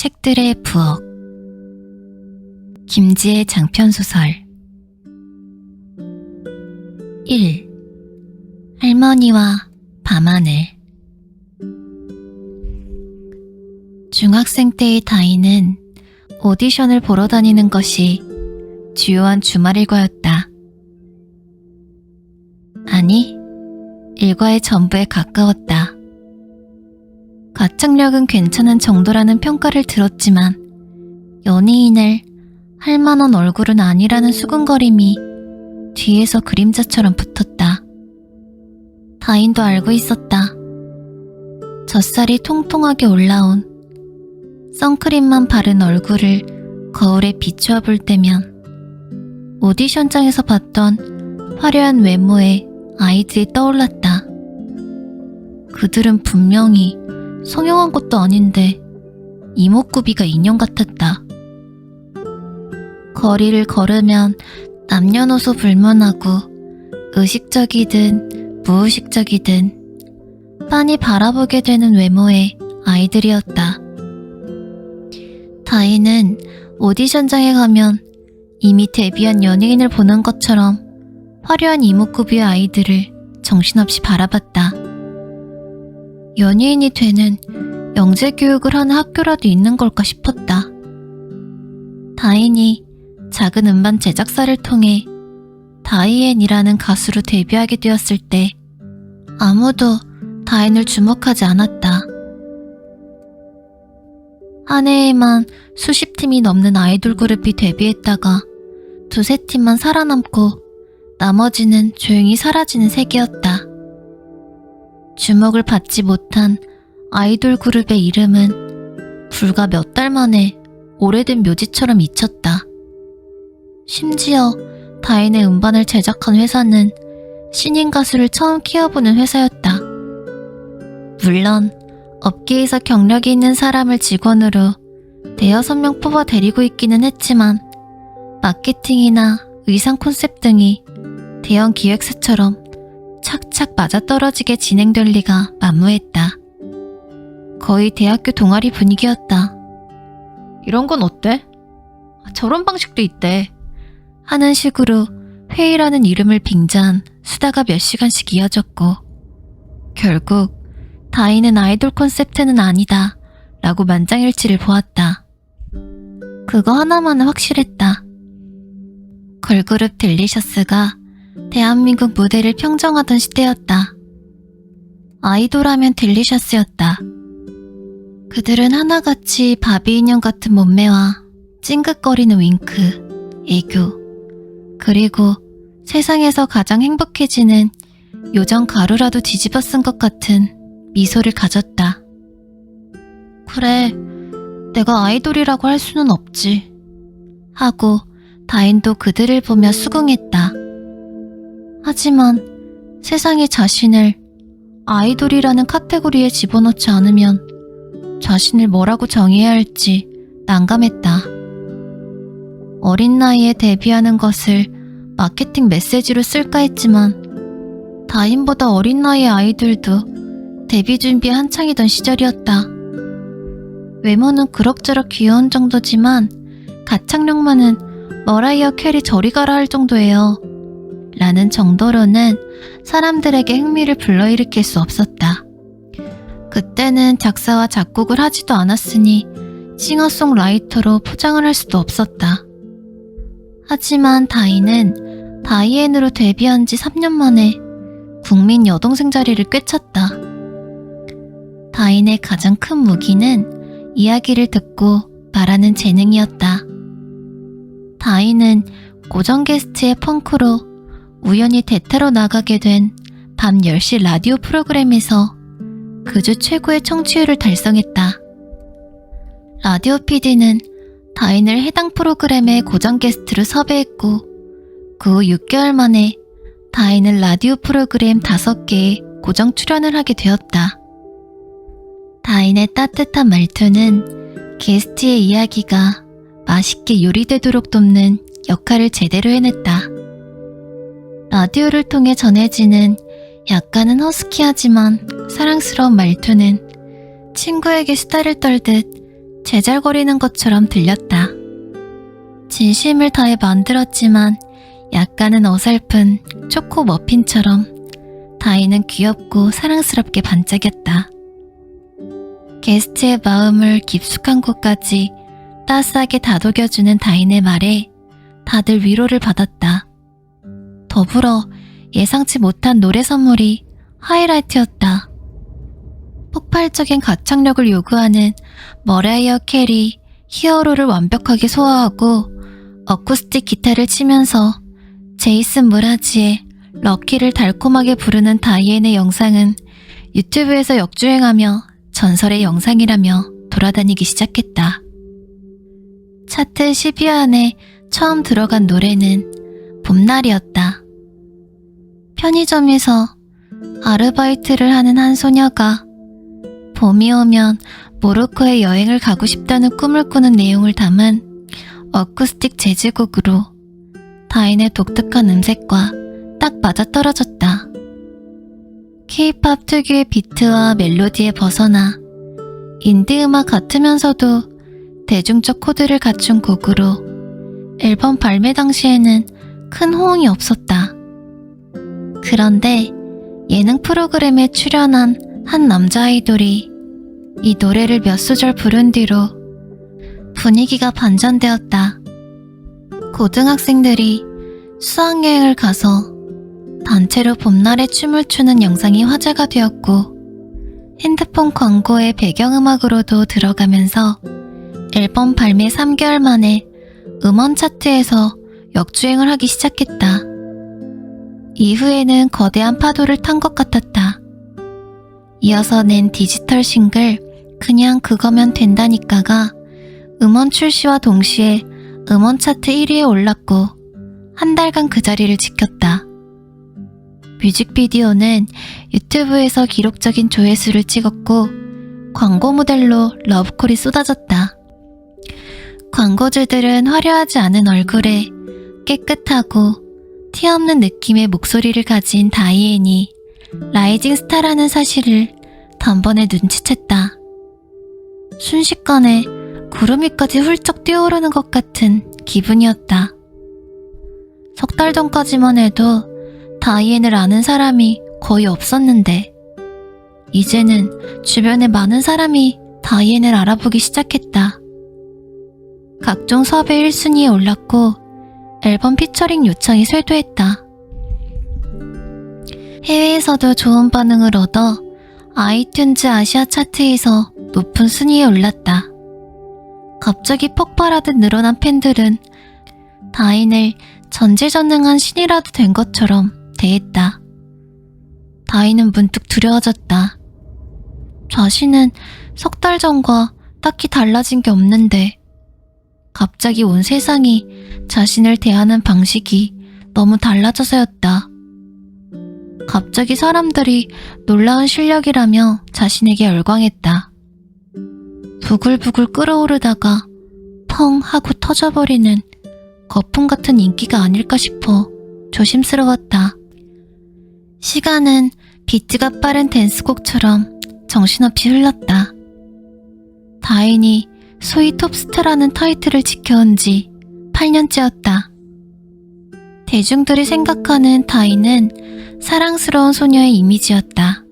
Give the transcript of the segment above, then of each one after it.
책들의 부엌. 김지의 장편소설. 1. 할머니와 밤하늘. 중학생 때의 다희는 오디션을 보러 다니는 것이 주요한 주말 일과였다. 아니, 일과의 전부에 가까웠다. 가창력은 괜찮은 정도라는 평가를 들었지만 연예인을 할 만한 얼굴은 아니라는 수근거림이 뒤에서 그림자처럼 붙었다. 다인도 알고 있었다. 젖살이 통통하게 올라온 선크림만 바른 얼굴을 거울에 비추어 볼 때면 오디션장에서 봤던 화려한 외모의 아이들이 떠올랐다. 그들은 분명히 성형한 것도 아닌데 이목구비가 인형 같았다. 거리를 걸으면 남녀노소 불문하고 의식적이든 무의식적이든 빤히 바라보게 되는 외모의 아이들이었다. 다희는 오디션장에 가면 이미 데뷔한 연예인을 보는 것처럼 화려한 이목구비의 아이들을 정신없이 바라봤다. 연예인이 되는 영재교육을 하는 학교라도 있는 걸까 싶었다. 다인이 작은 음반 제작사를 통해 다이앤이라는 가수로 데뷔하게 되었을 때 아무도 다인을 주목하지 않았다. 한 해에만 수십 팀이 넘는 아이돌 그룹이 데뷔했다가 두세 팀만 살아남고 나머지는 조용히 사라지는 세계였다. 주목을 받지 못한 아이돌 그룹의 이름은 불과 몇 달 만에 오래된 묘지처럼 잊혔다. 심지어 다인의 음반을 제작한 회사는 신인 가수를 처음 키워보는 회사였다. 물론 업계에서 경력이 있는 사람을 직원으로 대여섯 명 뽑아 데리고 있기는 했지만 마케팅이나 의상 콘셉트 등이 대형 기획사처럼 착착 맞아떨어지게 진행될 리가 만무했다. 거의 대학교 동아리 분위기였다. 이런 건 어때? 저런 방식도 있대. 하는 식으로 회의라는 이름을 빙자한 수다가 몇 시간씩 이어졌고 결국 다희는 아이돌 콘셉트는 아니다 라고 만장일치를 보았다. 그거 하나만은 확실했다. 걸그룹 델리셔스가 대한민국 무대를 평정하던 시대였다. 아이돌하면 델리셔스였다. 그들은 하나같이 바비 인형 같은 몸매와 찡긋거리는 윙크, 애교, 그리고 세상에서 가장 행복해지는 요정 가루라도 뒤집어 쓴 것 같은 미소를 가졌다. 그래, 내가 아이돌이라고 할 수는 없지. 하고 다인도 그들을 보며 수긍했다. 하지만 세상이 자신을 아이돌이라는 카테고리에 집어넣지 않으면 자신을 뭐라고 정의해야 할지 난감했다. 어린 나이에 데뷔하는 것을 마케팅 메시지로 쓸까 했지만 다인보다 어린 나이의 아이들도 데뷔 준비 한창이던 시절이었다. 외모는 그럭저럭 귀여운 정도지만 가창력만은 머라이어 캐리 저리 가라 할 정도예요. 라는 정도로는 사람들에게 흥미를 불러일으킬 수 없었다. 그때는 작사와 작곡을 하지도 않았으니 싱어송라이터로 포장을 할 수도 없었다. 하지만 다희는 다이앤으로 데뷔한 지 3년 만에 국민 여동생 자리를 꿰찼다. 다인의 가장 큰 무기는 이야기를 듣고 말하는 재능이었다. 다인은 고정 게스트의 펑크로 우연히 대타로 나가게 된 밤 10시 라디오 프로그램에서 그 주 최고의 청취율을 달성했다. 라디오 PD는 다인을 해당 프로그램의 고정 게스트로 섭외했고 그 후 6개월 만에 다인은 라디오 프로그램 5개에 고정 출연을 하게 되었다. 다인의 따뜻한 말투는 게스트의 이야기가 맛있게 요리되도록 돕는 역할을 제대로 해냈다. 라디오를 통해 전해지는 약간은 허스키하지만 사랑스러운 말투는 친구에게 수다를 떨듯 제잘거리는 것처럼 들렸다. 진심을 다해 만들었지만 약간은 어설픈 초코 머핀처럼 다인은 귀엽고 사랑스럽게 반짝였다. 게스트의 마음을 깊숙한 곳까지 따스하게 다독여주는 다인의 말에 다들 위로를 받았다. 더불어 예상치 못한 노래 선물이 하이라이트였다. 폭발적인 가창력을 요구하는 머라이어 캐리 히어로를 완벽하게 소화하고 어쿠스틱 기타를 치면서 제이슨 무라지의 럭키를 달콤하게 부르는 다이앤의 영상은 유튜브에서 역주행하며 전설의 영상이라며 돌아다니기 시작했다. 차트 10위 안에 처음 들어간 노래는 봄날이었다. 편의점에서 아르바이트를 하는 한 소녀가 봄이 오면 모로코에 여행을 가고 싶다는 꿈을 꾸는 내용을 담은 어쿠스틱 재즈곡으로 다인의 독특한 음색과 딱 맞아떨어졌다. K-팝 특유의 비트와 멜로디에 벗어나 인디 음악 같으면서도 대중적 코드를 갖춘 곡으로 앨범 발매 당시에는 큰 호응이 없었다. 그런데 예능 프로그램에 출연한 한 남자 아이돌이 이 노래를 몇 소절 부른 뒤로 분위기가 반전되었다. 고등학생들이 수학여행을 가서 단체로 봄날에 춤을 추는 영상이 화제가 되었고 핸드폰 광고의 배경음악으로도 들어가면서 앨범 발매 3개월 만에 음원 차트에서 역주행을 하기 시작했다. 이후에는 거대한 파도를 탄 것 같았다. 이어서 낸 디지털 싱글 그냥 그거면 된다니까가 음원 출시와 동시에 음원 차트 1위에 올랐고 한 달간 그 자리를 지켰다. 뮤직비디오는 유튜브에서 기록적인 조회수를 찍었고 광고 모델로 러브콜이 쏟아졌다. 광고주들은 화려하지 않은 얼굴에 깨끗하고 티 없는 느낌의 목소리를 가진 다이앤이 라이징 스타라는 사실을 단번에 눈치챘다. 순식간에 구름 위까지 훌쩍 뛰어오르는 것 같은 기분이었다. 석 달 전까지만 해도 다이앤을 아는 사람이 거의 없었는데 이제는 주변에 많은 사람이 다이앤을 알아보기 시작했다. 각종 섭외 1순위에 올랐고 앨범 피처링 요청이 쇄도했다. 해외에서도 좋은 반응을 얻어 아이튠즈 아시아 차트에서 높은 순위에 올랐다. 갑자기 폭발하듯 늘어난 팬들은 다인을 전지전능한 신이라도 된 것처럼 대했다. 다인은 문득 두려워졌다. 자신은 석 달 전과 딱히 달라진 게 없는데 갑자기 온 세상이 자신을 대하는 방식이 너무 달라져서였다. 갑자기 사람들이 놀라운 실력이라며 자신에게 열광했다. 부글부글 끓어오르다가 펑 하고 터져버리는 거품 같은 인기가 아닐까 싶어 조심스러웠다. 시간은 비트가 빠른 댄스곡처럼 정신없이 흘렀다. 다인이 소위 톱스타라는 타이틀을 지켜온 지 8년째였다. 대중들이 생각하는 다인은 사랑스러운 소녀의 이미지였다.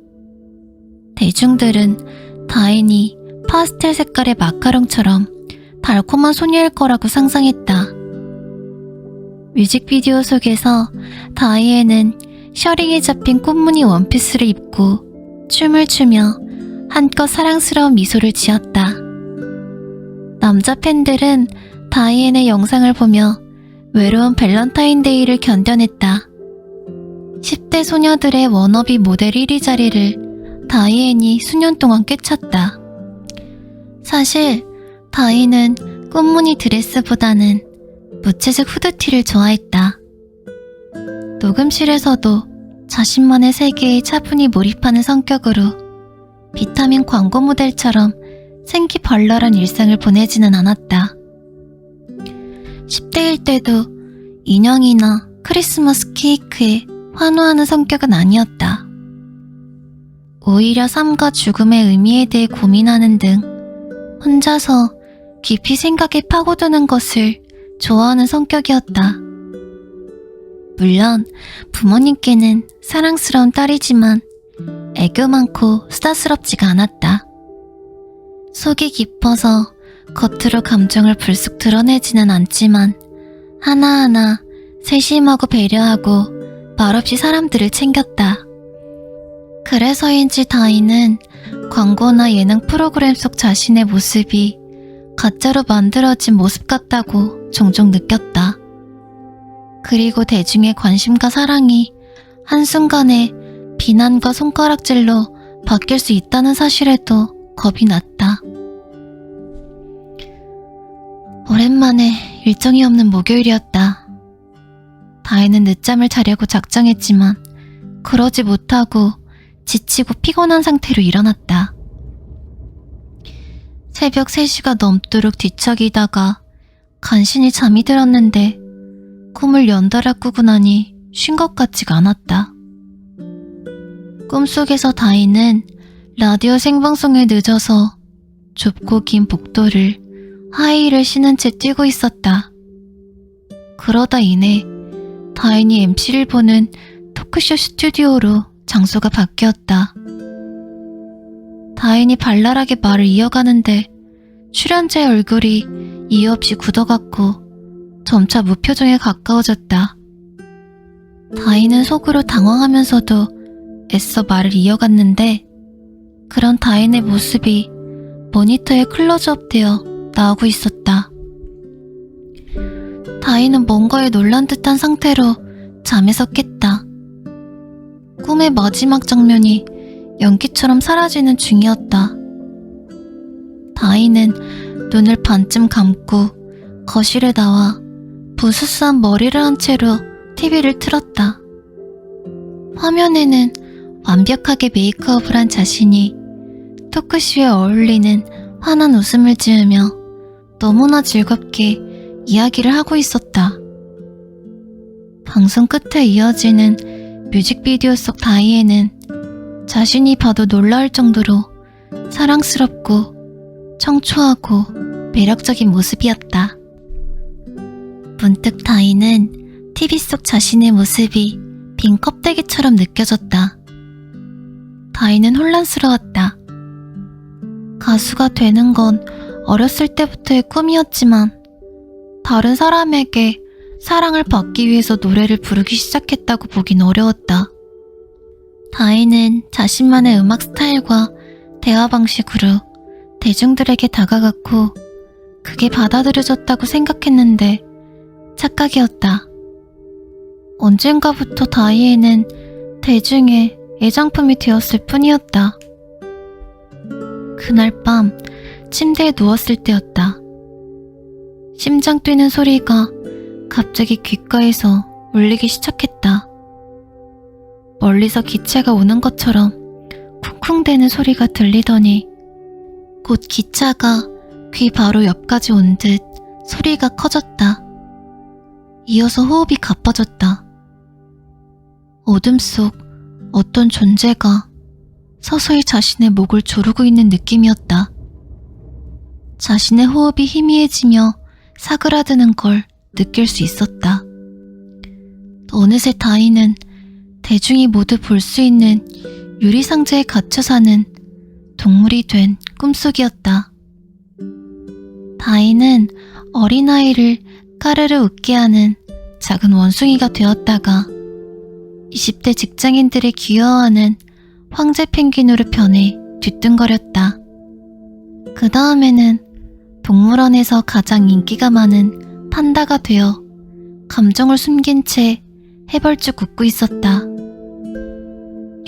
대중들은 다인이 파스텔 색깔의 마카롱처럼 달콤한 소녀일 거라고 상상했다. 뮤직비디오 속에서 다이앤은 셔링이 잡힌 꽃무늬 원피스를 입고 춤을 추며 한껏 사랑스러운 미소를 지었다. 남자 팬들은 다이앤의 영상을 보며 외로운 발렌타인데이를 견뎌냈다. 10대 소녀들의 워너비 모델 1위 자리를 다이앤이 수년 동안 꿰찼다. 사실 다이는 꽃무늬 드레스보다는 무채색 후드티를 좋아했다. 녹음실에서도 자신만의 세계에 차분히 몰입하는 성격으로 비타민 광고 모델처럼 생기발랄한 일상을 보내지는 않았다. 10대일 때도 인형이나 크리스마스 케이크에 환호하는 성격은 아니었다. 오히려 삶과 죽음의 의미에 대해 고민하는 등 혼자서 깊이 생각에 파고드는 것을 좋아하는 성격이었다. 물론 부모님께는 사랑스러운 딸이지만 애교 많고 수다스럽지가 않았다. 속이 깊어서 겉으로 감정을 불쑥 드러내지는 않지만 하나하나 세심하고 배려하고 말없이 사람들을 챙겼다. 그래서인지 다희는 광고나 예능 프로그램 속 자신의 모습이 가짜로 만들어진 모습 같다고 종종 느꼈다. 그리고 대중의 관심과 사랑이 한순간에 비난과 손가락질로 바뀔 수 있다는 사실에도 겁이 났다. 오랜만에 일정이 없는 목요일이었다. 다혜는 늦잠을 자려고 작정했지만 그러지 못하고 지치고 피곤한 상태로 일어났다. 새벽 3시가 넘도록 뒤척이다가 간신히 잠이 들었는데 꿈을 연달아 꾸고 나니 쉰 것 같지가 않았다. 꿈속에서 다희는 라디오 생방송에 늦어서 좁고 긴 복도를 하이힐을 신은 채 뛰고 있었다. 그러다 이내 다인이 MC를 보는 토크쇼 스튜디오로 장소가 바뀌었다. 다인이 발랄하게 말을 이어가는데 출연자의 얼굴이 이유 없이 굳어갔고 점차 무표정에 가까워졌다. 다인은 속으로 당황하면서도 애써 말을 이어갔는데 그런 다인의 모습이 모니터에 클로즈업 되어 나오고 있었다. 다희는 뭔가에 놀란 듯한 상태로 잠에서 깼다. 꿈의 마지막 장면이 연기처럼 사라지는 중이었다. 다희는 눈을 반쯤 감고 거실에 나와 부스스한 머리를 한 채로 TV를 틀었다. 화면에는 완벽하게 메이크업을 한 자신이 토크쇼에 어울리는 환한 웃음을 지으며 너무나 즐겁게 이야기를 하고 있었다. 방송 끝에 이어지는 뮤직비디오 속 다희에는 자신이 봐도 놀라울 정도로 사랑스럽고 청초하고 매력적인 모습이었다. 문득 다희는 TV 속 자신의 모습이 빈 껍데기처럼 느껴졌다. 다희는 혼란스러웠다. 가수가 되는 건 어렸을 때부터의 꿈이었지만 다른 사람에게 사랑을 받기 위해서 노래를 부르기 시작했다고 보긴 어려웠다. 다희는 자신만의 음악 스타일과 대화 방식으로 대중들에게 다가갔고 그게 받아들여졌다고 생각했는데 착각이었다. 언젠가부터 다희에는 대중의 애장품이 되었을 뿐이었다. 그날 밤 침대에 누웠을 때였다. 심장 뛰는 소리가 갑자기 귓가에서 울리기 시작했다. 멀리서 기차가 오는 것처럼 쿵쿵대는 소리가 들리더니 곧 기차가 귀 바로 옆까지 온 듯 소리가 커졌다. 이어서 호흡이 가빠졌다. 어둠 속 어떤 존재가 서서히 자신의 목을 조르고 있는 느낌이었다. 자신의 호흡이 희미해지며 사그라드는 걸 느낄 수 있었다. 어느새 다희는 대중이 모두 볼 수 있는 유리상자에 갇혀 사는 동물이 된 꿈속이었다. 다희는 어린아이를 까르르 웃게 하는 작은 원숭이가 되었다가 20대 직장인들이 귀여워하는 황제 펭귄으로 변해 뒤뚱거렸다. 그 다음에는 동물원에서 가장 인기가 많은 판다가 되어 감정을 숨긴 채 해벌쭉 웃고 있었다.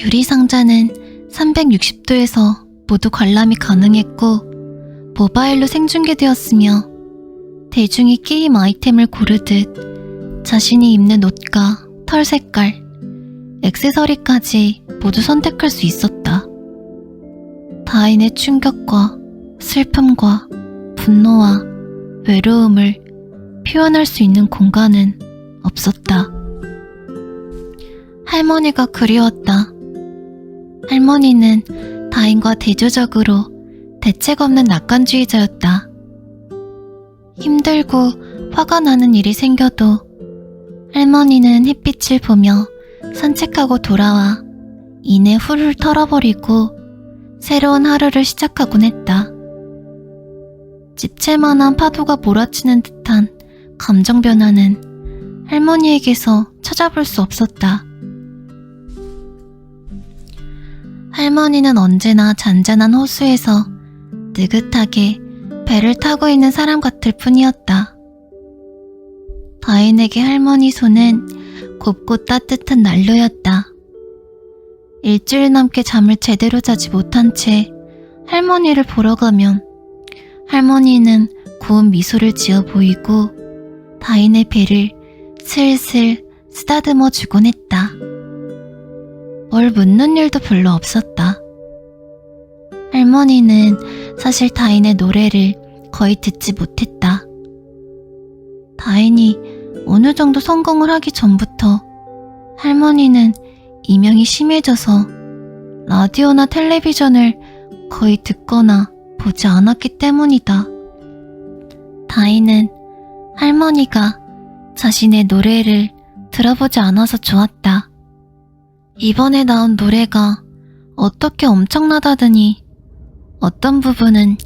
유리상자는 360도에서 모두 관람이 가능했고 모바일로 생중계되었으며 대중이 게임 아이템을 고르듯 자신이 입는 옷과 털 색깔, 액세서리까지 모두 선택할 수 있었다. 다인의 충격과 슬픔과 분노와 외로움을 표현할 수 있는 공간은 없었다. 할머니가 그리웠다. 할머니는 다인과 대조적으로 대책 없는 낙관주의자였다. 힘들고 화가 나는 일이 생겨도 할머니는 햇빛을 보며 산책하고 돌아와 이내 훌훌 털어버리고 새로운 하루를 시작하곤 했다. 집채만한 파도가 몰아치는 듯한 감정 변화는 할머니에게서 찾아볼 수 없었다. 할머니는 언제나 잔잔한 호수에서 느긋하게 배를 타고 있는 사람 같을 뿐이었다. 다인에게 할머니 손은 곱고 따뜻한 난로였다. 일주일 넘게 잠을 제대로 자지 못한 채 할머니를 보러 가면 할머니는 고운 미소를 지어 보이고 다인의 배를 슬슬 쓰다듬어 주곤 했다. 뭘 묻는 일도 별로 없었다. 할머니는 사실 다인의 노래를 거의 듣지 못했다. 다인이 어느 정도 성공을 하기 전부터 할머니는 이명이 심해져서 라디오나 텔레비전을 거의 듣거나 보지 않았기 때문이다. 다인은 할머니가 자신의 노래를 들어보지 않아서 좋았다. 이번에 나온 노래가 어떻게 엄청나다더니 어떤 부분은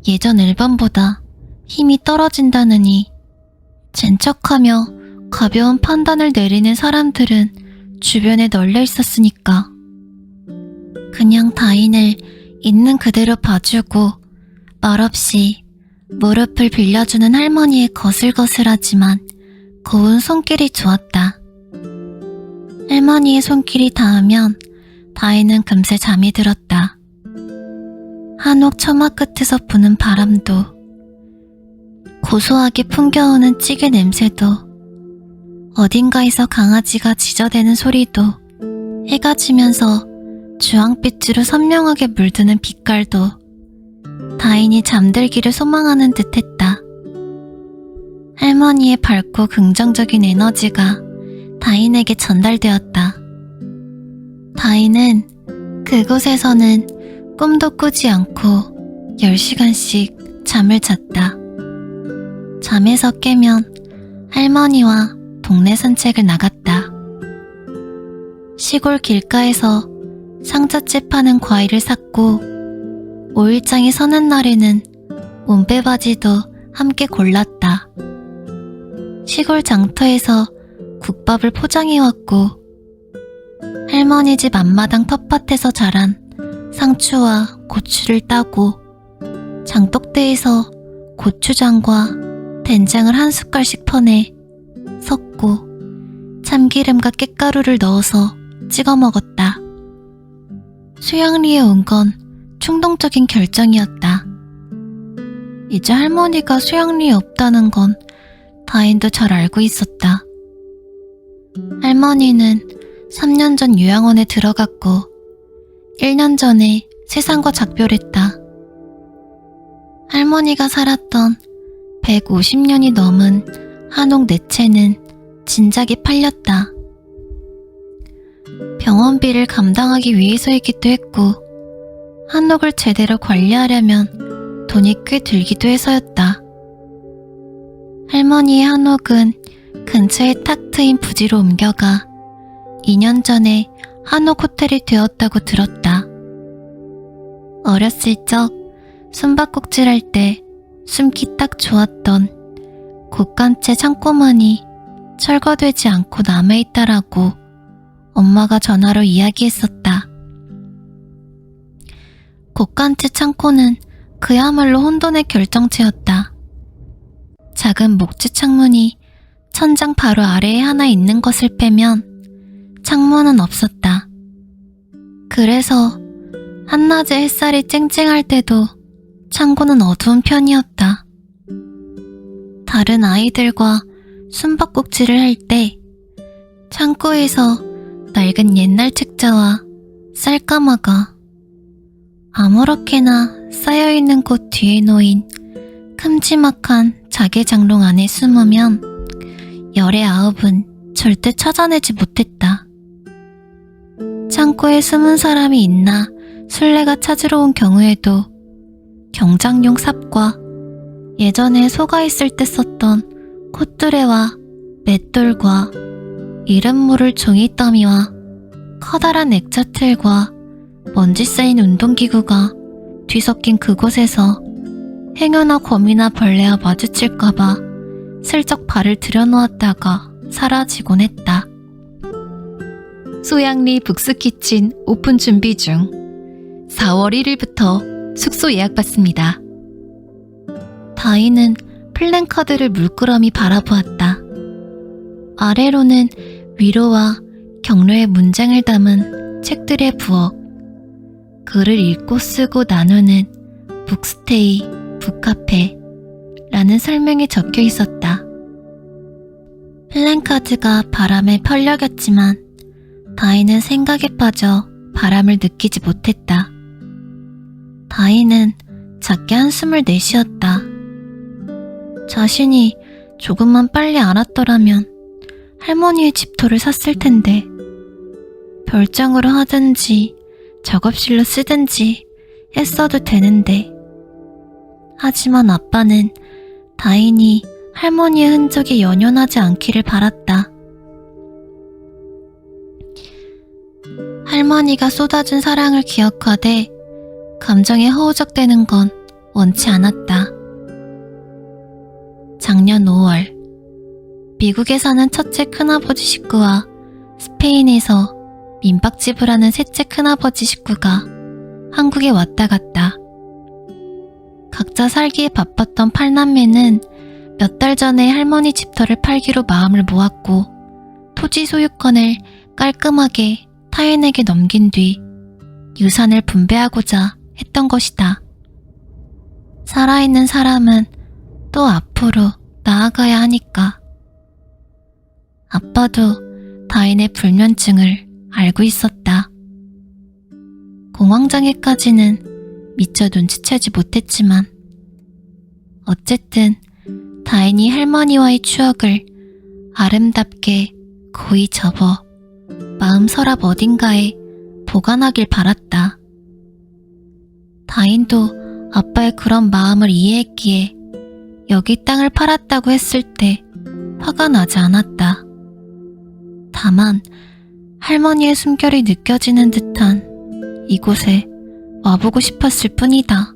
예전 앨범보다 힘이 떨어진다느니 젠척하며 가벼운 판단을 내리는 사람들은 주변에 널려 있었으니까 그냥 다인을 있는 그대로 봐주고 말없이 무릎을 빌려주는 할머니의 거슬거슬하지만 고운 손길이 좋았다. 할머니의 손길이 닿으면 다인은 금세 잠이 들었다. 한옥 처마 끝에서 부는 바람도 고소하게 풍겨오는 찌개 냄새도 어딘가에서 강아지가 짖어대는 소리도 해가 지면서 주황빛으로 선명하게 물드는 빛깔도 다인이 잠들기를 소망하는 듯했다. 할머니의 밝고 긍정적인 에너지가 다인에게 전달되었다. 다인은 그곳에서는 꿈도 꾸지 않고 10시간씩 잠을 잤다. 잠에서 깨면 할머니와 동네 산책을 나갔다. 시골 길가에서 상자째 파는 과일을 샀고 5일장이 서는 날에는 온배바지도 함께 골랐다. 시골 장터에서 국밥을 포장해왔고 할머니 집 앞마당 텃밭에서 자란 상추와 고추를 따고 장독대에서 고추장과 된장을 한 숟갈씩 퍼내 섞고 참기름과 깻가루를 넣어서 찍어 먹었다. 수양리에 온 건 충동적인 결정이었다. 이제 할머니가 수양리에 없다는 건 다인도 잘 알고 있었다. 할머니는 3년 전 요양원에 들어갔고 1년 전에 세상과 작별했다. 할머니가 살았던 150년이 넘은 한옥 네 채는 진작에 팔렸다. 병원비를 감당하기 위해서이기도 했고 한옥을 제대로 관리하려면 돈이 꽤 들기도 해서였다. 할머니의 한옥은 근처에 탁 트인 부지로 옮겨가 2년 전에 한옥 호텔이 되었다고 들었다. 어렸을 적 숨바꼭질할 때 숨기 딱 좋았던 곳간채 창고만이 철거되지 않고 남아있다라고 엄마가 전화로 이야기했었다. 곳간채 창고는 그야말로 혼돈의 결정체였다. 작은 목재 창문이 천장 바로 아래에 하나 있는 것을 빼면 창문은 없었다. 그래서 한낮에 햇살이 쨍쨍할 때도 창고는 어두운 편이었다. 다른 아이들과 숨바꼭질을 할 때 창고에서 낡은 옛날 책자와 쌀가마가 아무렇게나 쌓여있는 곳 뒤에 놓인 큼지막한 자개장롱 안에 숨으면 열의 아홉은 절대 찾아내지 못했다. 창고에 숨은 사람이 있나 술래가 찾으러 온 경우에도 경장용 삽과 예전에 소가 있을 때 썼던 콧뚜레와 맷돌과 이름 모를 종이 더미와 커다란 액자 틀과 먼지 쌓인 운동기구가 뒤섞인 그곳에서 행여나 거미나 벌레와 마주칠까봐 슬쩍 발을 들여놓았다가 사라지곤 했다. 소양리 북스키친 오픈 준비 중. 4월 1일부터 숙소 예약받습니다. 다인은 플랜카드를 물끄러미 바라보았다. 아래로는 위로와 격려의 문장을 담은 책들의 부엌, 글을 읽고 쓰고 나누는 북스테이, 북카페라는 설명이 적혀 있었다. 플랜카드가 바람에 펄럭였지만 다인은 생각에 빠져 바람을 느끼지 못했다. 다인은 작게 한숨을 내쉬었다. 자신이 조금만 빨리 알았더라면 할머니의 집토를 샀을 텐데, 별장으로 하든지 작업실로 쓰든지 했어도 되는데. 하지만 아빠는 다인이 할머니의 흔적이 연연하지 않기를 바랐다. 할머니가 쏟아준 사랑을 기억하되 감정에 허우적대는 건 원치 않았다. 작년 5월, 미국에 사는 첫째 큰아버지 식구와 스페인에서 민박집을 하는 셋째 큰아버지 식구가 한국에 왔다 갔다. 각자 살기에 바빴던 팔남매는 몇 달 전에 할머니 집터를 팔기로 마음을 모았고 토지 소유권을 깔끔하게 타인에게 넘긴 뒤 유산을 분배하고자 했던 것이다. 살아있는 사람은 또 앞으로 나아가야 하니까. 아빠도 다인의 불면증을 알고 있었다. 공황장애까지는 미처 눈치채지 못했지만 어쨌든 다인이 할머니와의 추억을 아름답게 고이 접어 마음 서랍 어딘가에 보관하길 바랐다. 다인도 아빠의 그런 마음을 이해했기에 여기 땅을 팔았다고 했을 때 화가 나지 않았다. 다만 할머니의 숨결이 느껴지는 듯한 이곳에 와보고 싶었을 뿐이다.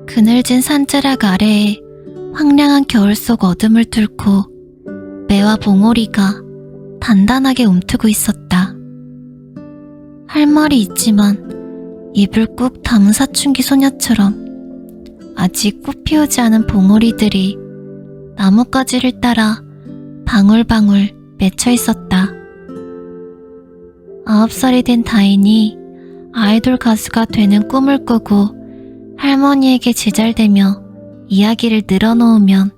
그늘진 산자락 아래에 황량한 겨울 속 어둠을 뚫고 매와 봉오리가 단단하게 움트고 있었다. 할 말이 있지만 입을 꾹 다문 사춘기 소녀처럼 아직 꽃 피우지 않은 봉오리들이 나뭇가지를 따라 방울방울 맺혀 있었다. 9살이 된 다인이 아이돌 가수가 되는 꿈을 꾸고 할머니에게 제잘되며 이야기를 늘어놓으면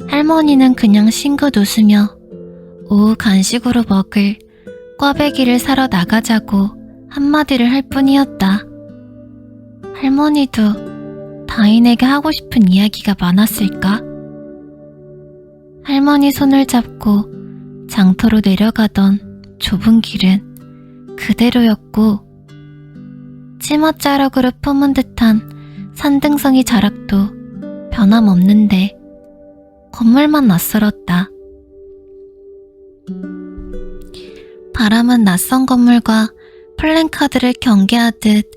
할머니는 그냥 싱긋 웃으며 오후 간식으로 먹을 꽈배기를 사러 나가자고 한마디를 할 뿐이었다. 할머니도 다인에게 하고 싶은 이야기가 많았을까? 할머니 손을 잡고 장터로 내려가던 좁은 길은 그대로였고 치맛자락으로 품은 듯한 산등성이 자락도 변함없는데 건물만 낯설었다. 바람은 낯선 건물과 플랜카드를 경계하듯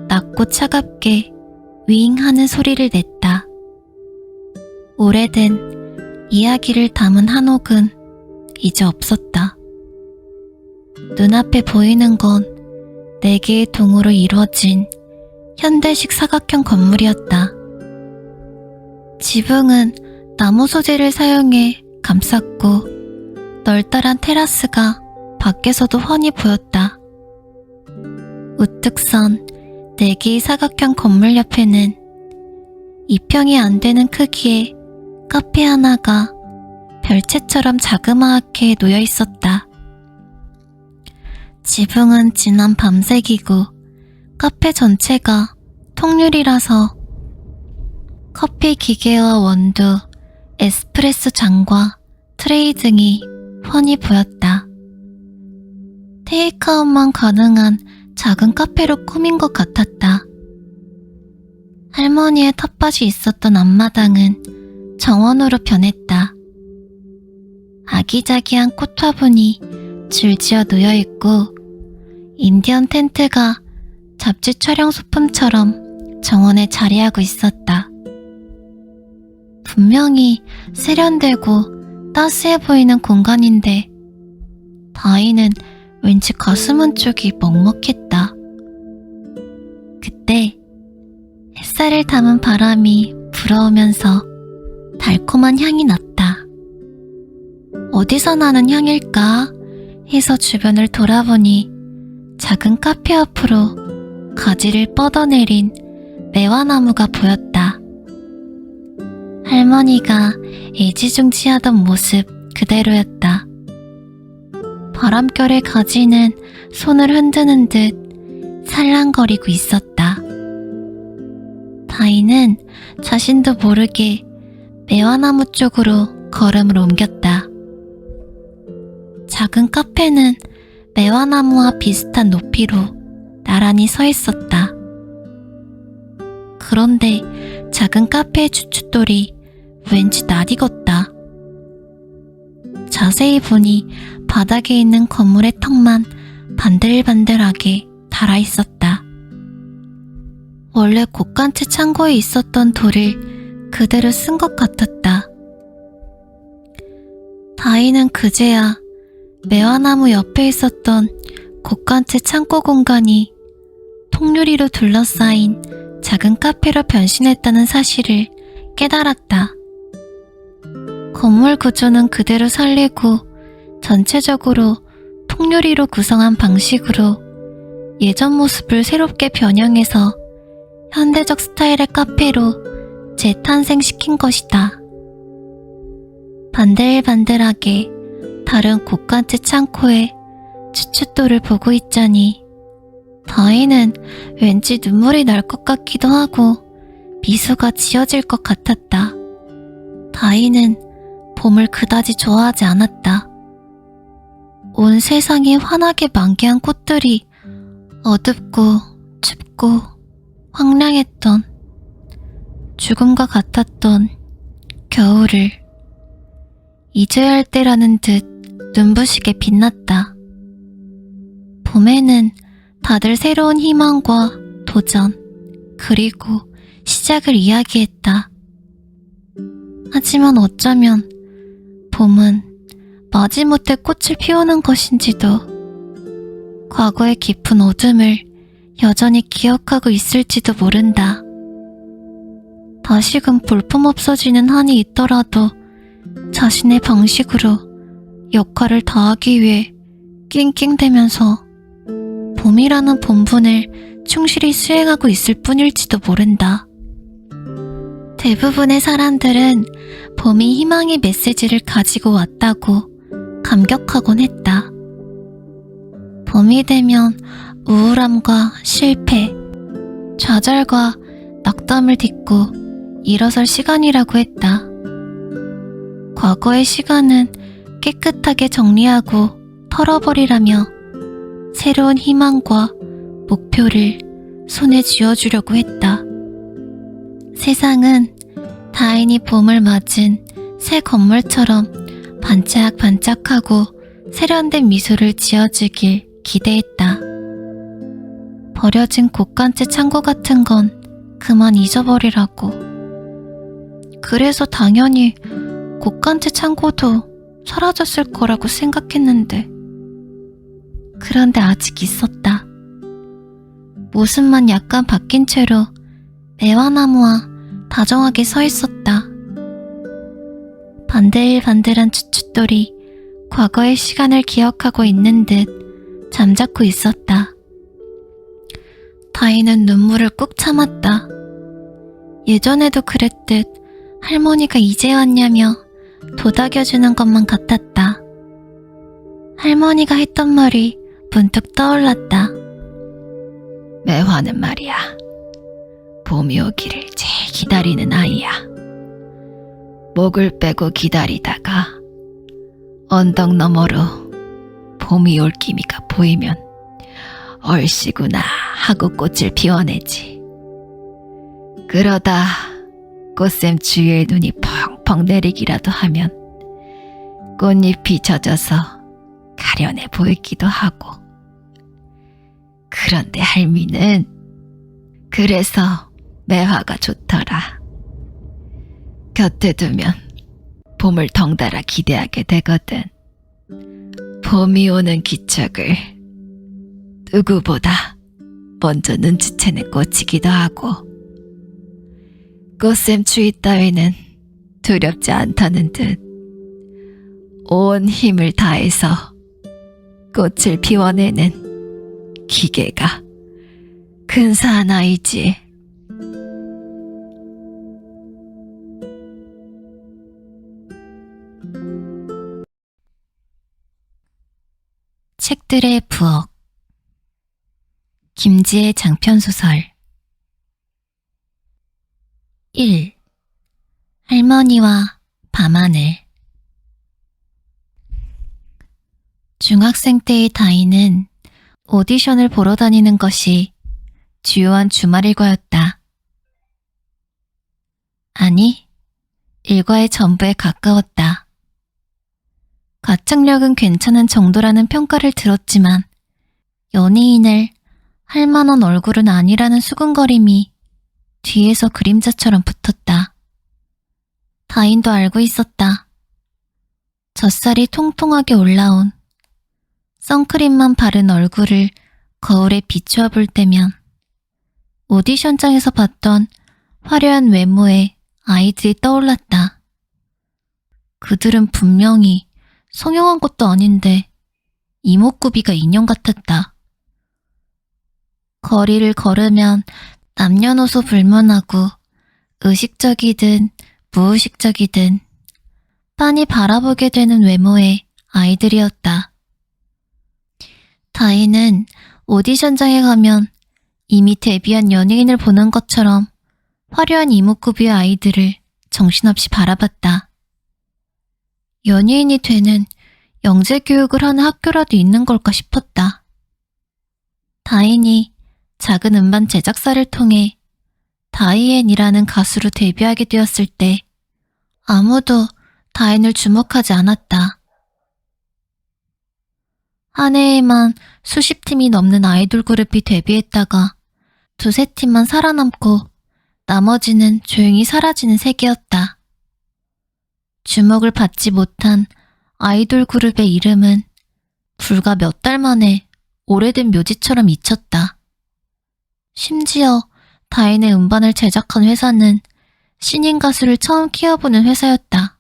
낮고 차갑게 윙하는 소리를 냈다. 오래된 이야기를 담은 한옥은 이제 없었다. 눈앞에 보이는 건 4개의 동으로 이루어진 현대식 사각형 건물이었다. 지붕은 나무 소재를 사용해 감쌌고 널따란 테라스가 밖에서도 훤히 보였다. 우뚝 선 4개의 사각형 건물 옆에는 2평이 안 되는 크기의 카페 하나가 별채처럼 자그마하게 놓여 있었다. 지붕은 진한 밤색이고 카페 전체가 통유리라서 커피 기계와 원두, 에스프레소 잔과 트레이 등이 훤히 보였다. 테이크아웃만 가능한 작은 카페로 꾸민 것 같았다. 할머니의 텃밭이 있었던 앞마당은 정원으로 변했다. 아기자기한 꽃 화분이 줄지어 놓여있고 인디언 텐트가 잡지 촬영 소품처럼 정원에 자리하고 있었다. 분명히 세련되고 따스해 보이는 공간인데 다이는 왠지 가슴 한쪽이 먹먹했다. 그때 햇살을 담은 바람이 불어오면서 달콤한 향이 났다. 어디서 나는 향일까 해서 주변을 돌아보니 작은 카페 앞으로 가지를 뻗어내린 매화나무가 보였다. 할머니가 애지중지하던 모습 그대로였다. 바람결의 가지는 손을 흔드는 듯 살랑거리고 있었다. 다이는 자신도 모르게 매화나무 쪽으로 걸음을 옮겼다. 작은 카페는 매화나무와 비슷한 높이로 나란히 서 있었다. 그런데 작은 카페의 주춧돌이 왠지 낯익었다. 자세히 보니 바닥에 있는 건물의 턱만 반들반들하게 달아있었다. 원래 곳간채 창고에 있었던 돌을 그대로 쓴 것 같았다. 다이는 그제야 매화나무 옆에 있었던 곳간채 창고 공간이 통유리로 둘러싸인 작은 카페로 변신했다는 사실을 깨달았다. 건물 구조는 그대로 살리고 전체적으로 통유리로 구성한 방식으로 예전 모습을 새롭게 변형해서 현대적 스타일의 카페로 재탄생시킨 것이다. 반들반들하게 다른 곳간채 창고에 주춧돌을 보고 있자니 다이는 왠지 눈물이 날 것 같기도 하고 미소가 지어질 것 같았다. 다이는 봄을 그다지 좋아하지 않았다. 온 세상에 환하게 만개한 꽃들이 어둡고 춥고 황량했던 죽음과 같았던 겨울을 잊어야 할 때라는 듯 눈부시게 빛났다. 봄에는 다들 새로운 희망과 도전, 그리고 시작을 이야기했다. 하지만 어쩌면 봄은 마지못해 꽃을 피우는 것인지도 과거의 깊은 어둠을 여전히 기억하고 있을지도 모른다. 다시금 볼품없어지는 한이 있더라도 자신의 방식으로 역할을 다하기 위해 낑낑대면서 봄이라는 본분을 충실히 수행하고 있을 뿐일지도 모른다. 대부분의 사람들은 봄이 희망의 메시지를 가지고 왔다고 감격하곤 했다. 봄이 되면 우울함과 실패, 좌절과 낙담을 딛고 일어설 시간이라고 했다. 과거의 시간은 깨끗하게 정리하고 털어버리라며 새로운 희망과 목표를 손에 쥐어주려고 했다. 세상은 다인이 봄을 맞은 새 건물처럼 반짝반짝하고 세련된 미소를 지어주길 기대했다. 버려진 곳간채 창고 같은 건 그만 잊어버리라고. 그래서 당연히 곳간채 창고도 사라졌을 거라고 생각했는데, 그런데 아직 있었다. 모습만 약간 바뀐 채로 매화나무와 다정하게 서 있었다. 반들반들한 주춧돌이 과거의 시간을 기억하고 있는 듯 잠자코 있었다. 다이는 눈물을 꾹 참았다. 예전에도 그랬듯 할머니가 이제 왔냐며 도닥여주는 것만 같았다. 할머니가 했던 말이 문득 떠올랐다. 매화는 말이야, 봄이 오기를 제일 기다리는 아이야. 목을 빼고 기다리다가 언덕 너머로 봄이 올 기미가 보이면 얼씨구나 하고 꽃을 피워내지. 그러다 꽃샘 주위에 눈이 펑펑 내리기라도 하면 꽃잎이 젖어서 가련해 보이기도 하고. 그런데 할미는 그래서 매화가 좋더라. 곁에 두면 봄을 덩달아 기대하게 되거든. 봄이 오는 기척을 누구보다 먼저 눈치채는 꽃이기도 하고, 꽃샘 추위 따위는 두렵지 않다는 듯 온 힘을 다해서 꽃을 피워내는 기계가 근사한 아이지. 책들의 부엌. 김지의 장편소설. 1. 할머니와 밤하늘. 중학생 때의 다희는 오디션을 보러 다니는 것이 주요한 주말 일과였다. 아니, 일과의 전부에 가까웠다. 가창력은 괜찮은 정도라는 평가를 들었지만 연예인을 할 만한 얼굴은 아니라는 수군거림이 뒤에서 그림자처럼 붙었다. 다인도 알고 있었다. 젖살이 통통하게 올라온 선크림만 바른 얼굴을 거울에 비추어 볼 때면 오디션장에서 봤던 화려한 외모의 아이들이 떠올랐다. 그들은 분명히 성형한 것도 아닌데 이목구비가 인형 같았다. 거리를 걸으면 남녀노소 불문하고 의식적이든 무의식적이든 빤히 바라보게 되는 외모의 아이들이었다. 다희는 오디션장에 가면 이미 데뷔한 연예인을 보는 것처럼 화려한 이목구비의 아이들을 정신없이 바라봤다. 연예인이 되는 영재 교육을 하는 학교라도 있는 걸까 싶었다. 다인이 작은 음반 제작사를 통해 다이앤이라는 가수로 데뷔하게 되었을 때 아무도 다인을 주목하지 않았다. 한 해에만 수십 팀이 넘는 아이돌 그룹이 데뷔했다가 두세 팀만 살아남고 나머지는 조용히 사라지는 세계였다. 주목을 받지 못한 아이돌 그룹의 이름은 불과 몇 달 만에 오래된 묘지처럼 잊혔다. 심지어 다인의 음반을 제작한 회사는 신인 가수를 처음 키워보는 회사였다.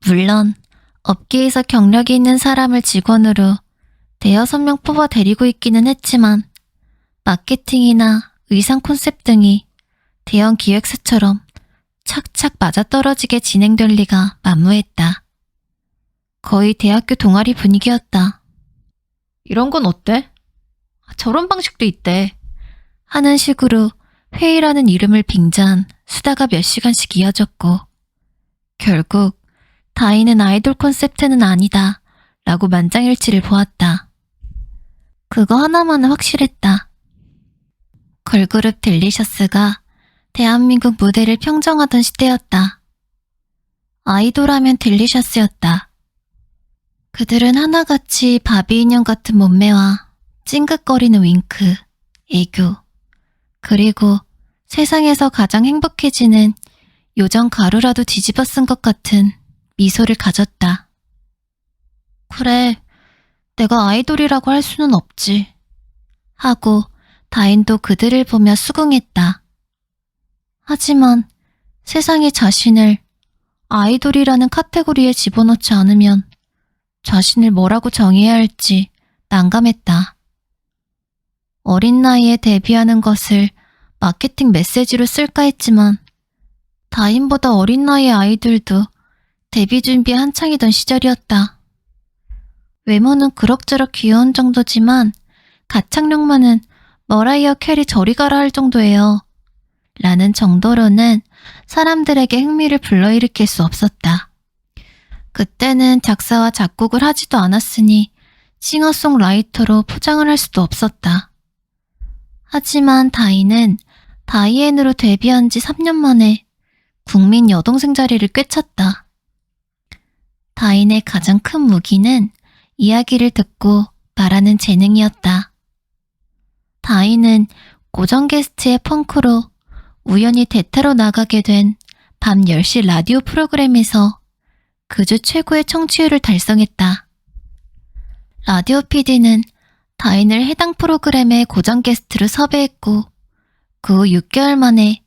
물론 업계에서 경력이 있는 사람을 직원으로 대여섯 명 뽑아 데리고 있기는 했지만 마케팅이나 의상 콘셉트 등이 대형 기획사처럼 착착 맞아떨어지게 진행될 리가 만무했다. 거의 대학교 동아리 분위기였다. 이런 건 어때? 저런 방식도 있대. 하는 식으로 회의라는 이름을 빙자한 수다가 몇 시간씩 이어졌고 결국 다이는 아이돌 콘셉트는 아니다 라고 만장일치를 보았다. 그거 하나만은 확실했다. 걸그룹 델리셔스가 대한민국 무대를 평정하던 시대였다. 아이돌 하면 델리셔스였다. 그들은 하나같이 바비 인형 같은 몸매와 찡긋거리는 윙크, 애교, 그리고 세상에서 가장 행복해지는 요정 가루라도 뒤집어 쓴 것 같은 미소를 가졌다. 그래, 내가 아이돌이라고 할 수는 없지. 하고 다인도 그들을 보며 수긍했다. 하지만 세상에 자신을 아이돌이라는 카테고리에 집어넣지 않으면 자신을 뭐라고 정의해야 할지 난감했다. 어린 나이에 데뷔하는 것을 마케팅 메시지로 쓸까 했지만 다인보다 어린 나이의 아이들도 데뷔 준비에 한창이던 시절이었다. 외모는 그럭저럭 귀여운 정도지만 가창력만은 머라이어 캐리 저리 가라 할 정도예요. 라는 정도로는 사람들에게 흥미를 불러일으킬 수 없었다. 그때는 작사와 작곡을 하지도 않았으니 싱어송라이터로 포장을 할 수도 없었다. 하지만 다이는 다이앤으로 데뷔한 지 3년 만에 국민 여동생 자리를 꿰찼다. 다인의 가장 큰 무기는 이야기를 듣고 말하는 재능이었다. 다인은 고정 게스트의 펑크로 우연히 대타로 나가게 된 밤 10시 라디오 프로그램에서 그 주 최고의 청취율을 달성했다. 라디오 PD는 다인을 해당 프로그램의 고정 게스트로 섭외했고 그 후 6개월 만에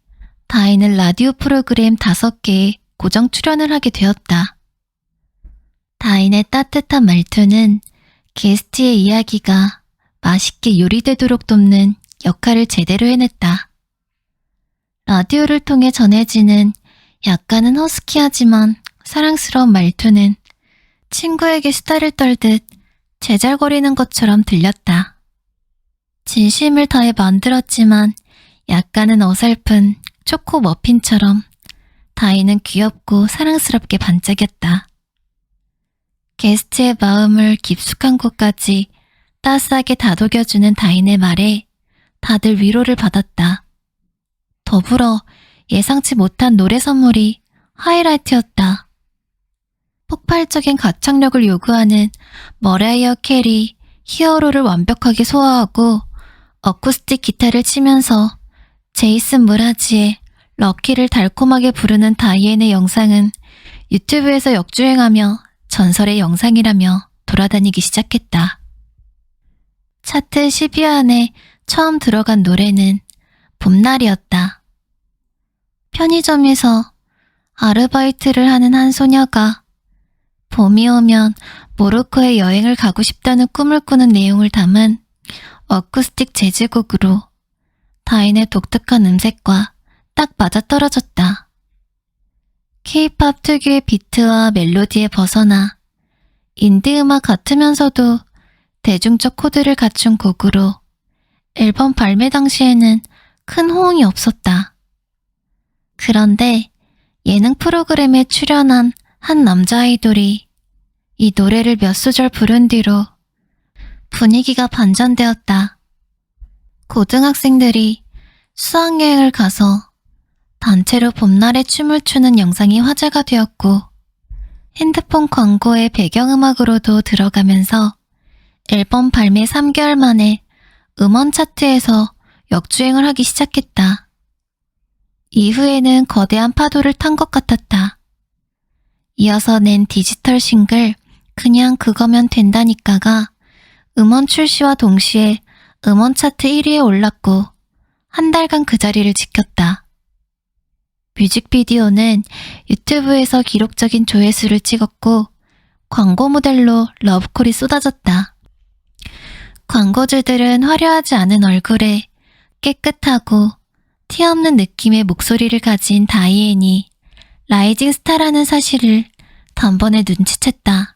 다인은 라디오 프로그램 5개에 고정 출연을 하게 되었다. 다인의 따뜻한 말투는 게스트의 이야기가 맛있게 요리되도록 돕는 역할을 제대로 해냈다. 라디오를 통해 전해지는 약간은 허스키하지만 사랑스러운 말투는 친구에게 수다를 떨듯 제잘거리는 것처럼 들렸다. 진심을 다해 만들었지만 약간은 어설픈 초코 머핀처럼 다인은 귀엽고 사랑스럽게 반짝였다. 게스트의 마음을 깊숙한 곳까지 따스하게 다독여주는 다인의 말에 다들 위로를 받았다. 더불어 예상치 못한 노래 선물이 하이라이트였다. 폭발적인 가창력을 요구하는 머라이어 캐리 히어로를 완벽하게 소화하고 어쿠스틱 기타를 치면서 제이슨 무라지의 럭키를 달콤하게 부르는 다이앤의 영상은 유튜브에서 역주행하며 전설의 영상이라며 돌아다니기 시작했다. 차트 10위 안에 처음 들어간 노래는 봄날이었다. 편의점에서 아르바이트를 하는 한 소녀가 봄이 오면 모로코에 여행을 가고 싶다는 꿈을 꾸는 내용을 담은 어쿠스틱 재즈곡으로 다인의 독특한 음색과 딱 맞아떨어졌다. K-팝 특유의 비트와 멜로디에 벗어나 인디 음악 같으면서도 대중적 코드를 갖춘 곡으로 앨범 발매 당시에는 큰 호응이 없었다. 그런데 예능 프로그램에 출연한 한 남자 아이돌이 이 노래를 몇 소절 부른 뒤로 분위기가 반전되었다. 고등학생들이 수학여행을 가서 단체로 봄날에 춤을 추는 영상이 화제가 되었고 핸드폰 광고의 배경음악으로도 들어가면서 앨범 발매 3개월 만에 음원 차트에서 역주행을 하기 시작했다. 이후에는 거대한 파도를 탄 것 같았다. 이어서 낸 디지털 싱글 그냥 그거면 된다니까가 음원 출시와 동시에 음원 차트 1위에 올랐고 한 달간 그 자리를 지켰다. 뮤직비디오는 유튜브에서 기록적인 조회수를 찍었고 광고 모델로 러브콜이 쏟아졌다. 광고주들은 화려하지 않은 얼굴에 깨끗하고 티 없는 느낌의 목소리를 가진 다이앤이 라이징 스타라는 사실을 단번에 눈치챘다.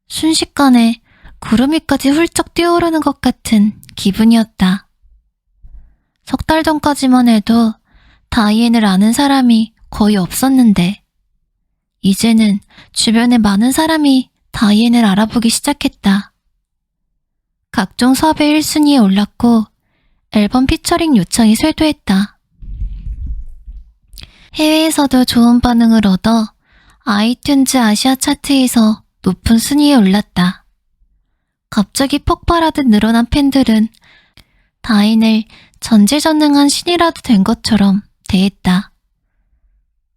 순식간에 구름 위까지 훌쩍 뛰어오르는 것 같은 기분이었다. 석 달 전까지만 해도 다이앤을 아는 사람이 거의 없었는데 이제는 주변에 많은 사람이 다이앤을 알아보기 시작했다. 각종 섭외 1순위에 올랐고 앨범 피처링 요청이 쇄도했다. 해외에서도 좋은 반응을 얻어 아이튠즈 아시아 차트에서 높은 순위에 올랐다. 갑자기 폭발하듯 늘어난 팬들은 다인을 전지전능한 신이라도 된 것처럼 대했다.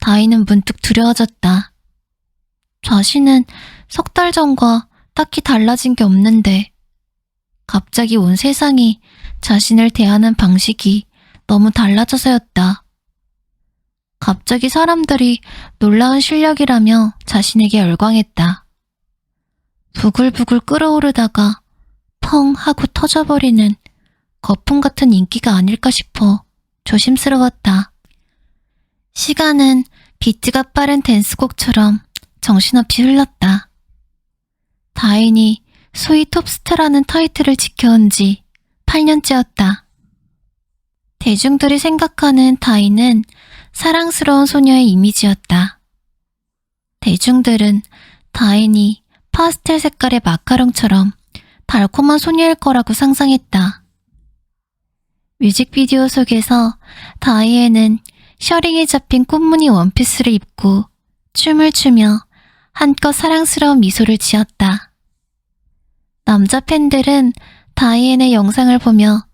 다인은 문득 두려워졌다. 자신은 석 달 전과 딱히 달라진 게 없는데 갑자기 온 세상이 자신을 대하는 방식이 너무 달라져서였다. 갑자기 사람들이 놀라운 실력이라며 자신에게 열광했다. 부글부글 끓어오르다가 펑 하고 터져버리는 거품 같은 인기가 아닐까 싶어 조심스러웠다. 시간은 비트가 빠른 댄스곡처럼 정신없이 흘렀다. 다인이 소위 톱스타라는 타이틀을 지켜온 지 8년째였다. 대중들이 생각하는 다인은 사랑스러운 소녀의 이미지였다. 대중들은 다인이 파스텔 색깔의 마카롱처럼 달콤한 소녀일 거라고 상상했다. 뮤직비디오 속에서 다이앤은 셔링이 잡힌 꽃무늬 원피스를 입고 춤을 추며 한껏 사랑스러운 미소를 지었다. 남자 팬들은 다이앤의 영상을 보며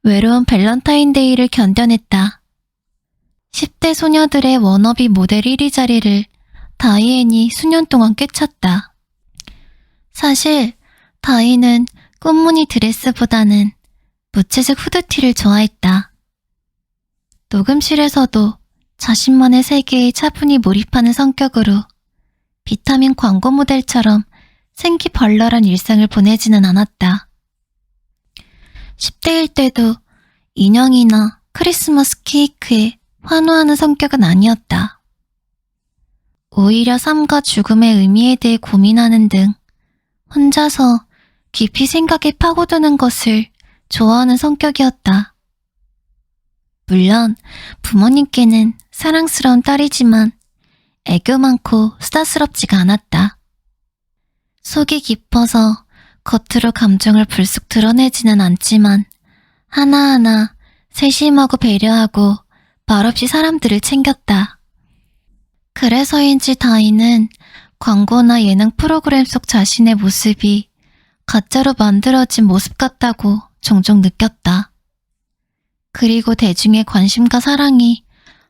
외로운 발렌타인데이를 견뎌냈다. 10대 소녀들의 워너비 모델 1위 자리를 다이앤이 수년 동안 꿰찼다. 사실 다이는 꽃무늬 드레스보다는 무채색 후드티를 좋아했다. 녹음실에서도 자신만의 세계에 차분히 몰입하는 성격으로 비타민 광고 모델처럼 생기발랄한 일상을 보내지는 않았다. 10대일 때도 인형이나 크리스마스 케이크에 환호하는 성격은 아니었다. 오히려 삶과 죽음의 의미에 대해 고민하는 등 혼자서 깊이 생각에 파고드는 것을 좋아하는 성격이었다. 물론 부모님께는 사랑스러운 딸이지만 애교 많고 수다스럽지가 않았다. 속이 깊어서 겉으로 감정을 불쑥 드러내지는 않지만 하나하나 세심하고 배려하고 말없이 사람들을 챙겼다. 그래서인지 다이는 광고나 예능 프로그램 속 자신의 모습이 가짜로 만들어진 모습 같다고 종종 느꼈다. 그리고 대중의 관심과 사랑이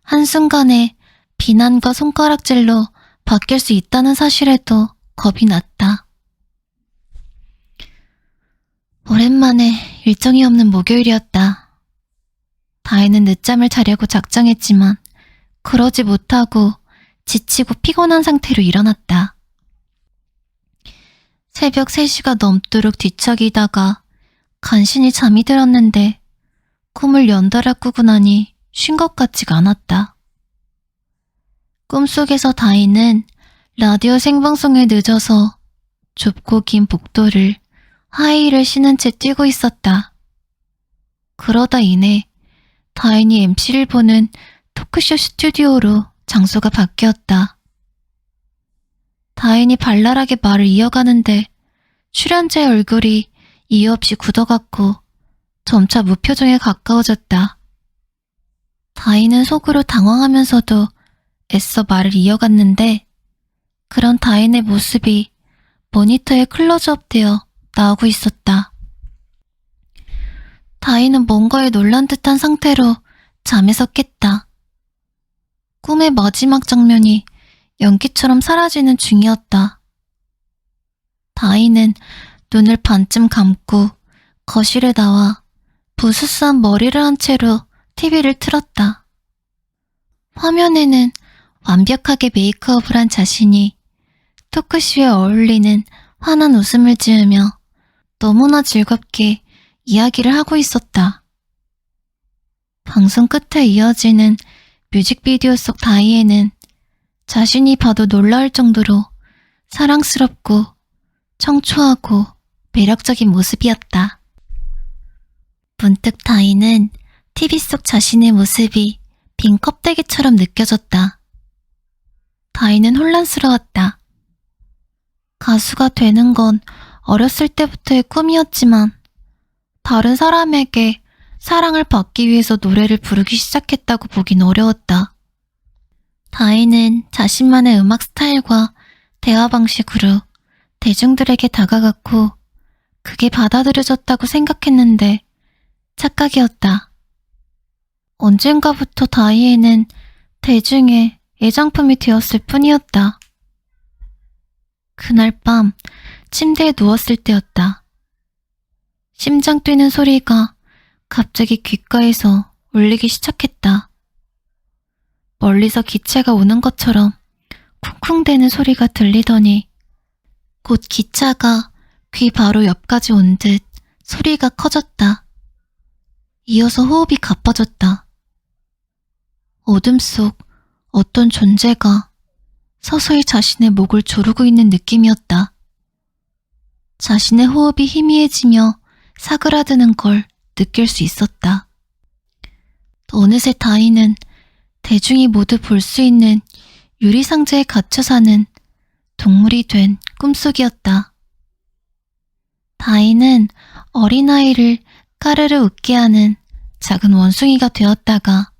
한순간에 비난과 손가락질로 바뀔 수 있다는 사실에도 겁이 났다. 오랜만에 일정이 없는 목요일이었다. 다이는 늦잠을 자려고 작정했지만 그러지 못하고 지치고 피곤한 상태로 일어났다. 새벽 3시가 넘도록 뒤척이다가 간신히 잠이 들었는데 꿈을 연달아 꾸고 나니 쉰 것 같지가 않았다. 꿈속에서 다이는 라디오 생방송에 늦어서 좁고 긴 복도를 하이힐을 신은 채 뛰고 있었다. 그러다 이내 다인이 MC를 보는 토크쇼 스튜디오로 장소가 바뀌었다. 다인이 발랄하게 말을 이어가는데 출연자의 얼굴이 이유 없이 굳어갔고 점차 무표정에 가까워졌다. 다인은 속으로 당황하면서도 애써 말을 이어갔는데 그런 다인의 모습이 모니터에 클로즈업되어 나오고 있었다. 다인은 뭔가에 놀란 듯한 상태로 잠에서 깼다. 꿈의 마지막 장면이 연기처럼 사라지는 중이었다. 다인은 눈을 반쯤 감고 거실에 나와 부스스한 머리를 한 채로 TV를 틀었다. 화면에는 완벽하게 메이크업을 한 자신이 토크쇼에 어울리는 환한 웃음을 지으며 너무나 즐겁게 이야기를 하고 있었다. 방송 끝에 이어지는 뮤직비디오 속 다이앤은 자신이 봐도 놀라울 정도로 사랑스럽고 청초하고 매력적인 모습이었다. 문득 다이는 TV 속 자신의 모습이 빈 껍데기처럼 느껴졌다. 다이는 혼란스러웠다. 가수가 되는 건 어렸을 때부터의 꿈이었지만 다른 사람에게 사랑을 받기 위해서 노래를 부르기 시작했다고 보긴 어려웠다. 다이는 자신만의 음악 스타일과 대화 방식으로 대중들에게 다가갔고 그게 받아들여졌다고 생각했는데 착각이었다. 언젠가부터 다이앤은 대중의 애장품이 되었을 뿐이었다. 그날 밤 침대에 누웠을 때였다. 심장 뛰는 소리가 갑자기 귓가에서 울리기 시작했다. 멀리서 기차가 오는 것처럼 쿵쿵대는 소리가 들리더니 곧 기차가 귀 바로 옆까지 온 듯 소리가 커졌다. 이어서 호흡이 가빠졌다. 어둠 속 어떤 존재가 서서히 자신의 목을 조르고 있는 느낌이었다. 자신의 호흡이 희미해지며 사그라드는 걸 느낄 수 있었다. 어느새 다이는 대중이 모두 볼 수 있는 유리상자에 갇혀 사는 동물이 된 꿈속이었다. 다이는 어린아이를 까르르 웃게 하는 작은 원숭이가 되었다가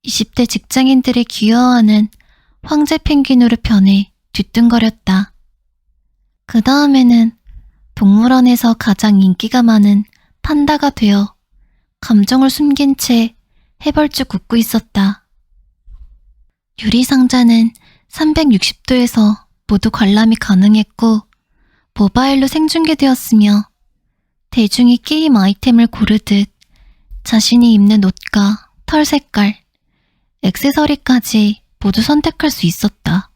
20대 직장인들이 귀여워하는 황제 펭귄으로 변해 뒤뚱거렸다. 그 다음에는 동물원에서 가장 인기가 많은 판다가 되어 감정을 숨긴 채 해벌쭉 웃고 있었다. 유리상자는 360도에서 모두 관람이 가능했고 모바일로 생중계되었으며 대중이 게임 아이템을 고르듯 자신이 입는 옷과 털 색깔, 액세서리까지 모두 선택할 수 있었다.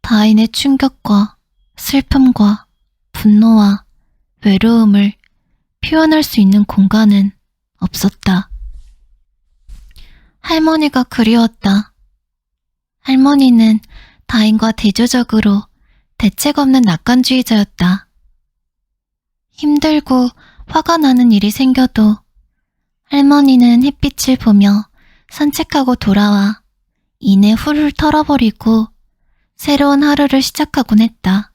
다인의 충격과 슬픔과 분노와 외로움을 표현할 수 있는 공간은 없었다. 할머니가 그리웠다. 할머니는 다인과 대조적으로 대책 없는 낙관주의자였다. 힘들고 화가 나는 일이 생겨도 할머니는 햇빛을 보며 산책하고 돌아와 이내 훌훌 털어버리고 새로운 하루를 시작하곤 했다.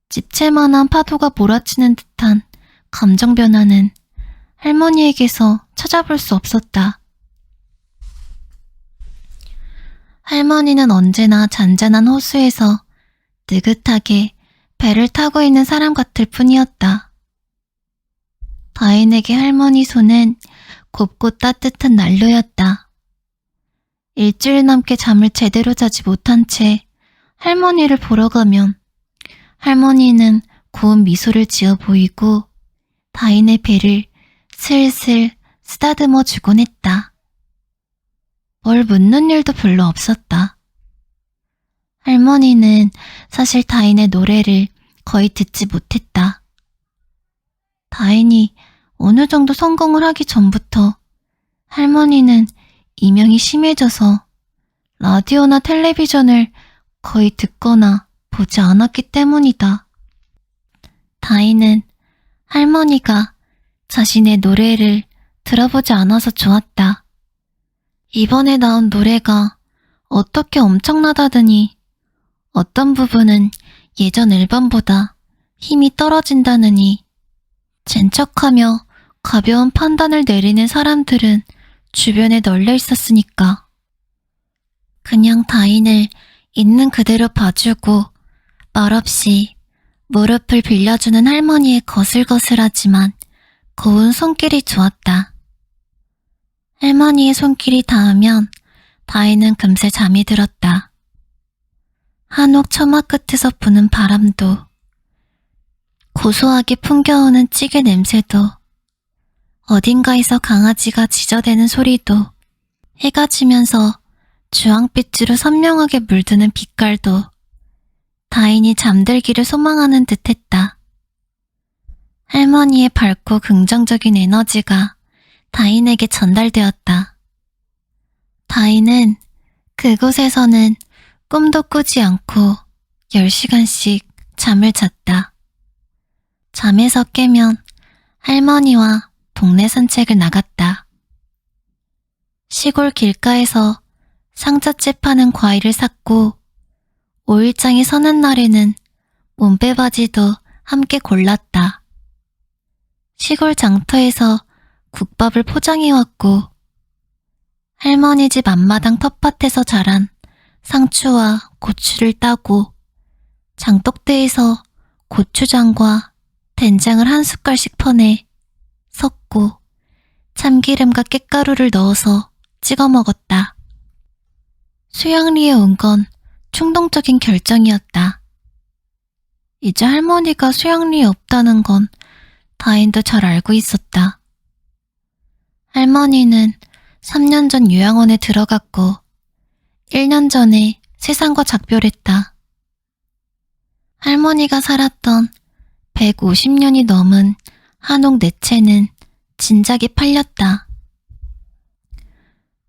집채만한 파도가 몰아치는 듯한 감정 변화는 할머니에게서 찾아볼 수 없었다. 할머니는 언제나 잔잔한 호수에서 느긋하게 배를 타고 있는 사람 같을 뿐이었다. 다인에게 할머니 손은 곱고 따뜻한 난로였다. 일주일 넘게 잠을 제대로 자지 못한 채 할머니를 보러 가면 할머니는 고운 미소를 지어 보이고 다인의 배를 슬슬 쓰다듬어 주곤 했다. 뭘 묻는 일도 별로 없었다. 할머니는 사실 다인의 노래를 거의 듣지 못했다. 다인이 어느 정도 성공을 하기 전부터 할머니는 이명이 심해져서 라디오나 텔레비전을 거의 듣거나 보지 않았기 때문이다. 다인은 할머니가 자신의 노래를 들어보지 않아서 좋았다. 이번에 나온 노래가 어떻게 엄청나다더니 어떤 부분은 예전 앨범보다 힘이 떨어진다느니 젠 척하며 가벼운 판단을 내리는 사람들은 주변에 널려 있었으니까. 그냥 다인을 있는 그대로 봐주고 말없이 무릎을 빌려주는 할머니의 거슬거슬하지만 고운 손길이 좋았다. 할머니의 손길이 닿으면 다인은 금세 잠이 들었다. 한옥 처마 끝에서 부는 바람도 고소하게 풍겨오는 찌개 냄새도 어딘가에서 강아지가 짖어대는 소리도 해가 지면서 주황빛으로 선명하게 물드는 빛깔도 다인이 잠들기를 소망하는 듯했다. 할머니의 밝고 긍정적인 에너지가 다인에게 전달되었다. 다인은 그곳에서는 꿈도 꾸지 않고 10시간씩 잠을 잤다. 잠에서 깨면 할머니와 동네 산책을 나갔다. 시골 길가에서 상자째 파는 과일을 샀고 5일장이 서는 날에는 몸빼바지도 함께 골랐다. 시골 장터에서 국밥을 포장해왔고 할머니 집 앞마당 텃밭에서 자란 상추와 고추를 따고 장독대에서 고추장과 된장을 한 숟갈씩 퍼내 섞고 참기름과 깻가루를 넣어서 찍어 먹었다. 수양리에 온 건 충동적인 결정이었다. 이제 할머니가 수양리에 없다는 건 다인도 잘 알고 있었다. 할머니는 3년 전 요양원에 들어갔고 1년 전에 세상과 작별했다. 할머니가 살았던 150년이 넘은 한옥 네 채는 진작에 팔렸다.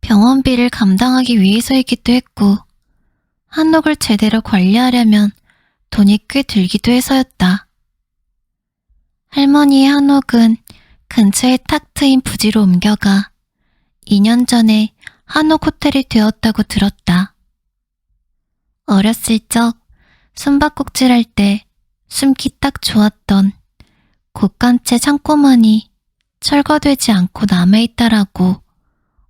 병원비를 감당하기 위해서이기도 했고 한옥을 제대로 관리하려면 돈이 꽤 들기도 해서였다. 할머니의 한옥은 근처에 탁 트인 부지로 옮겨가 2년 전에 한옥 호텔이 되었다고 들었다. 어렸을 적 숨바꼭질할 때 숨기 딱 좋았던 곳간채 창고만이 철거되지 않고 남아있다라고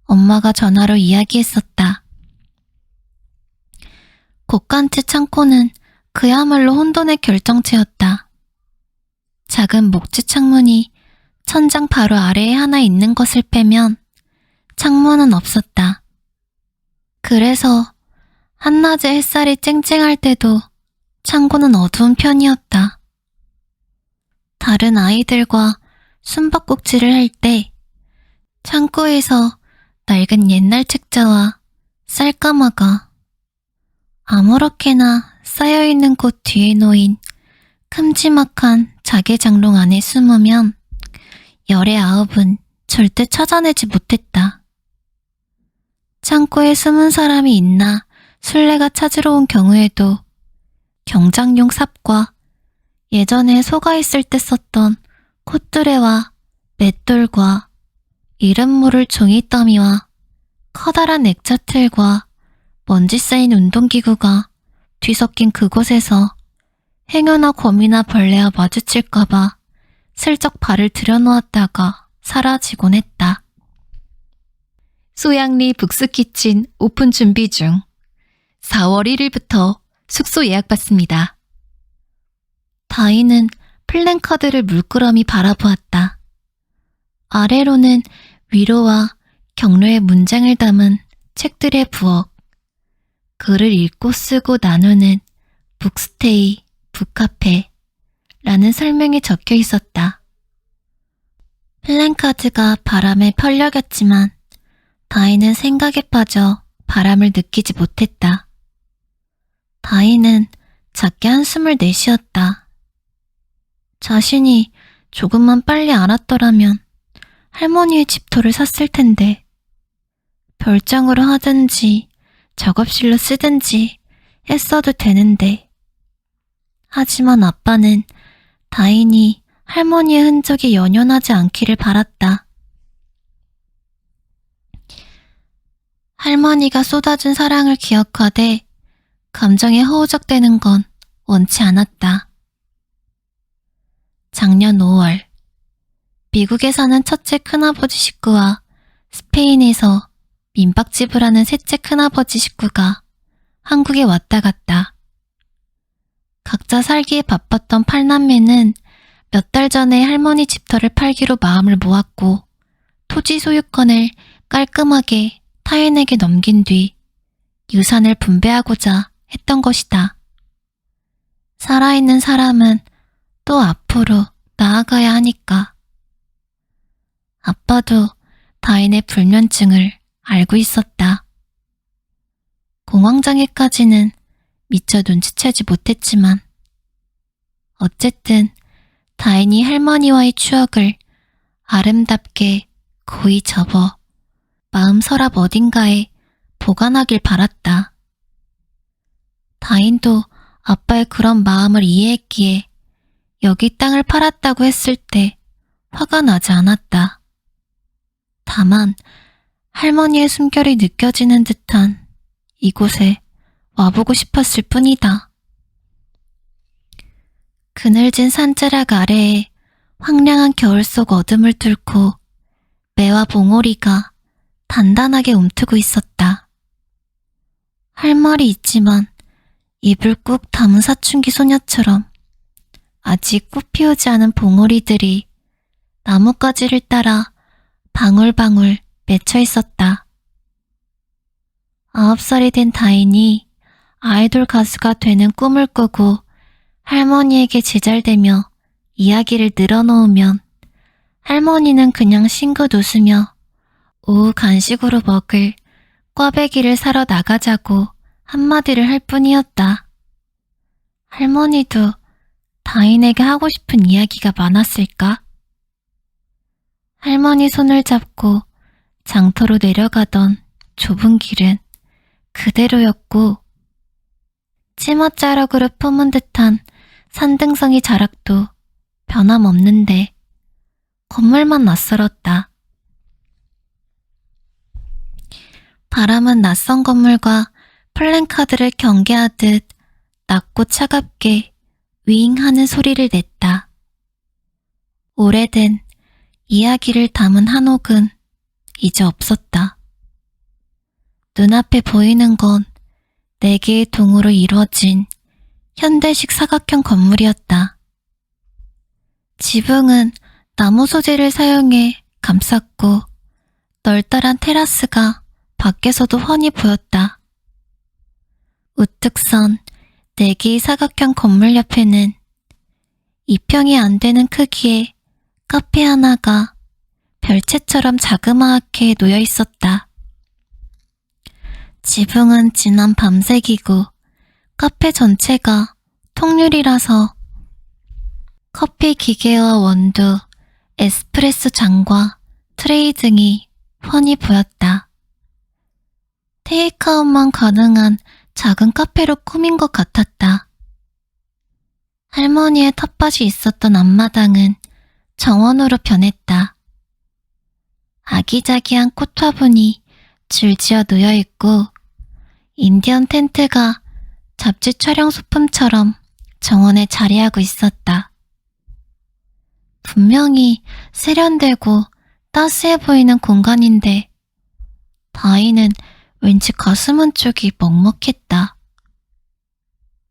엄마가 전화로 이야기했었다. 고칸트 창고는 그야말로 혼돈의 결정체였다. 작은 목재 창문이 천장 바로 아래에 하나 있는 것을 빼면 창문은 없었다. 그래서 한낮에 햇살이 쨍쨍할 때도 창고는 어두운 편이었다. 다른 아이들과 숨바꼭질을 할 때 창고에서 낡은 옛날 책자와 쌀가마가 아무렇게나 쌓여있는 곳 뒤에 놓인 큼지막한 자개장롱 안에 숨으면 열의 아홉은 절대 찾아내지 못했다. 창고에 숨은 사람이 있나 술래가 찾으러 온 경우에도 경장용 삽과 예전에 소가 있을 때 썼던 콧뚜레와 맷돌과 이름 모를 종이더미와 커다란 액자틀과 먼지 쌓인 운동기구가 뒤섞인 그곳에서 행여나 거미나 벌레와 마주칠까봐 슬쩍 발을 들여놓았다가 사라지곤 했다. 소양리 북스키친 오픈 준비 중. 4월 1일부터 숙소 예약받습니다. 다인은 플랜카드를 물끄러미 바라보았다. 아래로는 위로와 격려의 문장을 담은 책들의 부엌, 글을 읽고 쓰고 나누는 북스테이, 북카페 라는 설명이 적혀 있었다. 플랜카드가 바람에 펄럭였지만 다인은 생각에 빠져 바람을 느끼지 못했다. 다인은 작게 한숨을 내쉬었다. 자신이 조금만 빨리 알았더라면 할머니의 집토를 샀을 텐데 별장으로 하든지 작업실로 쓰든지 했어도 되는데. 하지만 아빠는 다인이 할머니의 흔적이 연연하지 않기를 바랐다. 할머니가 쏟아준 사랑을 기억하되 감정이 허우적대는 건 원치 않았다. 작년 5월, 미국에 사는 첫째 큰아버지 식구와 스페인에서 민박집을 하는 셋째 큰아버지 식구가 한국에 왔다 갔다. 각자 살기에 바빴던 팔남매는 몇 달 전에 할머니 집터를 팔기로 마음을 모았고 토지 소유권을 깔끔하게 타인에게 넘긴 뒤 유산을 분배하고자 했던 것이다. 살아있는 사람은 또 앞으로 나아가야 하니까. 아빠도 다인의 불면증을 알고 있었다. 공황장애까지는 미처 눈치채지 못했지만 어쨌든 다인이 할머니와의 추억을 아름답게 고이 접어 마음 서랍 어딘가에 보관하길 바랐다. 다인도 아빠의 그런 마음을 이해했기에 여기 땅을 팔았다고 했을 때 화가 나지 않았다. 다만 할머니의 숨결이 느껴지는 듯한 이곳에 와보고 싶었을 뿐이다. 그늘진 산자락 아래에 황량한 겨울 속 어둠을 뚫고 매와 봉오리가 단단하게 움트고 있었다. 할 말이 있지만 입을 꾹 다문 사춘기 소녀처럼 아직 꽃 피우지 않은 봉오리들이 나뭇가지를 따라 방울방울 맺혀 있었다. 9살이 된 다인이 아이돌 가수가 되는 꿈을 꾸고 할머니에게 제잘되며 이야기를 늘어놓으면 할머니는 그냥 싱긋 웃으며 오후 간식으로 먹을 꽈배기를 사러 나가자고 한마디를 할 뿐이었다. 할머니도 다인에게 하고 싶은 이야기가 많았을까? 할머니 손을 잡고 장터로 내려가던 좁은 길은 그대로였고 치맛자락으로 품은 듯한 산등성이 자락도 변함없는데 건물만 낯설었다. 바람은 낯선 건물과 플랜카드를 경계하듯 낮고 차갑게 윙하는 소리를 냈다. 오래된 이야기를 담은 한옥은 이제 없었다. 눈앞에 보이는 건 4개의 동으로 이루어진 현대식 사각형 건물이었다. 지붕은 나무 소재를 사용해 감쌌고 널따란 테라스가 밖에서도 훤히 보였다. 우뚝 선 4개의 사각형 건물 옆에는 2평이 안 되는 크기의 카페 하나가 별채처럼 자그마하게 놓여 있었다. 지붕은 진한 밤색이고 카페 전체가 통유리라서 커피 기계와 원두, 에스프레소 잔과 트레이 등이 훤히 보였다. 테이크아웃만 가능한 작은 카페로 꾸민 것 같았다. 할머니의 텃밭이 있었던 앞마당은 정원으로 변했다. 아기자기한 꽃 화분이 줄지어 놓여있고 인디언 텐트가 잡지 촬영 소품처럼 정원에 자리하고 있었다. 분명히 세련되고 따스해 보이는 공간인데 다이는 왠지 가슴 한쪽이 먹먹했다.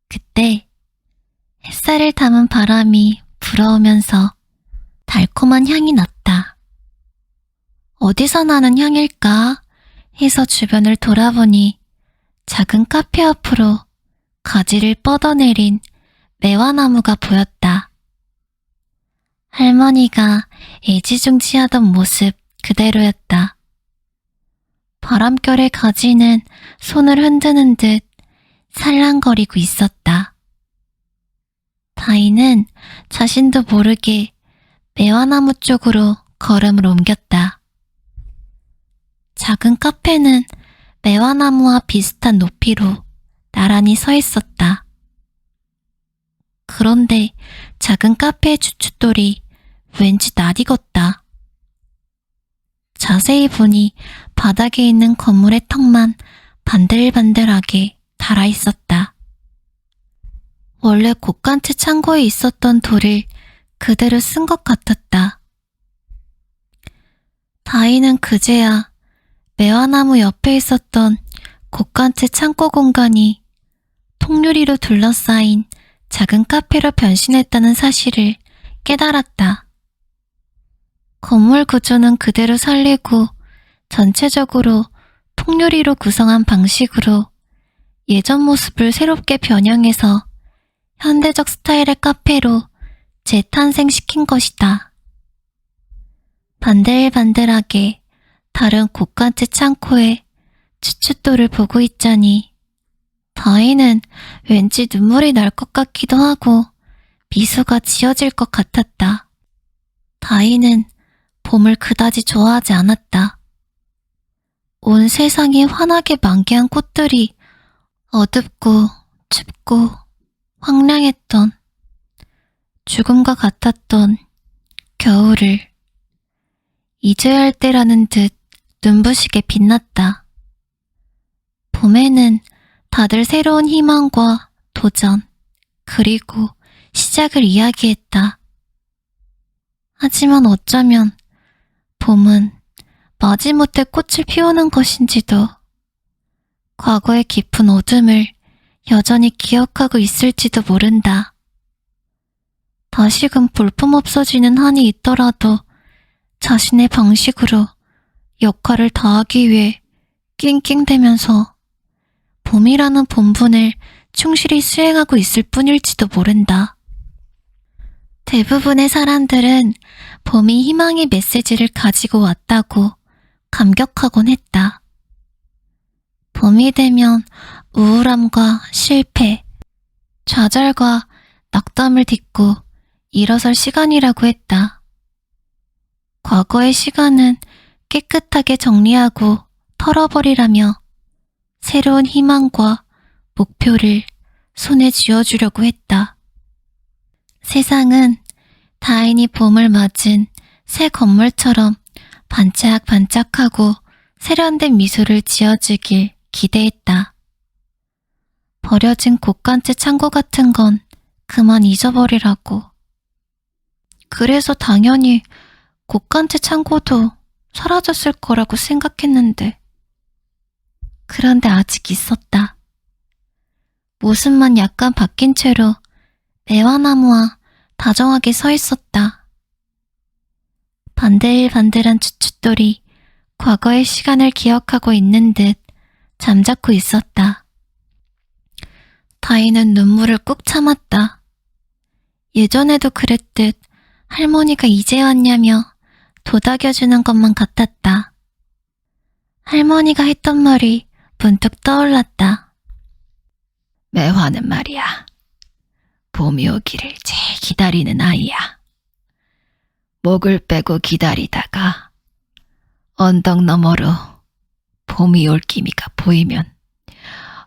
그때 햇살을 담은 바람이 불어오면서 달콤한 향이 났다. 어디서 나는 향일까 해서 주변을 돌아보니 작은 카페 앞으로 가지를 뻗어내린 매화나무가 보였다. 할머니가 애지중지하던 모습 그대로였다. 바람결의 가지는 손을 흔드는 듯 살랑거리고 있었다. 다이는 자신도 모르게 매화나무 쪽으로 걸음을 옮겼다. 작은 카페는 매화나무와 비슷한 높이로 나란히 서 있었다. 그런데 작은 카페의 주춧돌이 왠지 낯익었다. 자세히 보니 바닥에 있는 건물의 턱만 반들반들하게 달아 있었다. 원래 곳간채 창고에 있었던 돌을 그대로 쓴 것 같았다. 다이는 그제야 매화나무 옆에 있었던 곳간채 창고 공간이 통유리로 둘러싸인 작은 카페로 변신했다는 사실을 깨달았다. 건물 구조는 그대로 살리고 전체적으로 통유리로 구성한 방식으로 예전 모습을 새롭게 변형해서 현대적 스타일의 카페로 재탄생시킨 것이다. 반들반들하게 다른 곳간채 창고에 주춧돌을 보고 있자니 다이는 왠지 눈물이 날 것 같기도 하고 미소가 지어질 것 같았다. 다이는 봄을 그다지 좋아하지 않았다. 온 세상이 환하게 만개한 꽃들이 어둡고 춥고 황량했던 죽음과 같았던 겨울을 잊어야 할 때라는 듯 눈부시게 빛났다. 봄에는 다들 새로운 희망과 도전, 그리고 시작을 이야기했다. 하지만 어쩌면 봄은 마지못해 꽃을 피우는 것인지도, 과거의 깊은 어둠을 여전히 기억하고 있을지도 모른다. 다시금 볼품없어지는 한이 있더라도 자신의 방식으로 역할을 다하기 위해 낑낑대면서 봄이라는 본분을 충실히 수행하고 있을 뿐일지도 모른다. 대부분의 사람들은 봄이 희망의 메시지를 가지고 왔다고 감격하곤 했다. 봄이 되면 우울함과 실패, 좌절과 낙담을 딛고 일어설 시간이라고 했다. 과거의 시간은 깨끗하게 정리하고 털어버리라며 새로운 희망과 목표를 손에 쥐어주려고 했다. 세상은 다인이 봄을 맞은 새 건물처럼 반짝반짝하고 세련된 미소를 지어주길 기대했다. 버려진 곳간채 창고 같은 건 그만 잊어버리라고. 그래서 당연히 곡간제 창고도 사라졌을 거라고 생각했는데. 그런데 아직 있었다. 모습만 약간 바뀐 채로 매화나무와 다정하게 서 있었다. 반들반들한 주춧돌이 과거의 시간을 기억하고 있는 듯 잠자코 있었다. 다이는 눈물을 꾹 참았다. 예전에도 그랬듯 할머니가 이제 왔냐며 도닥여주는 것만 같았다. 할머니가 했던 말이 문득 떠올랐다. 매화는 말이야. 봄이 오기를 제일 기다리는 아이야. 목을 빼고 기다리다가 언덕 너머로 봄이 올 기미가 보이면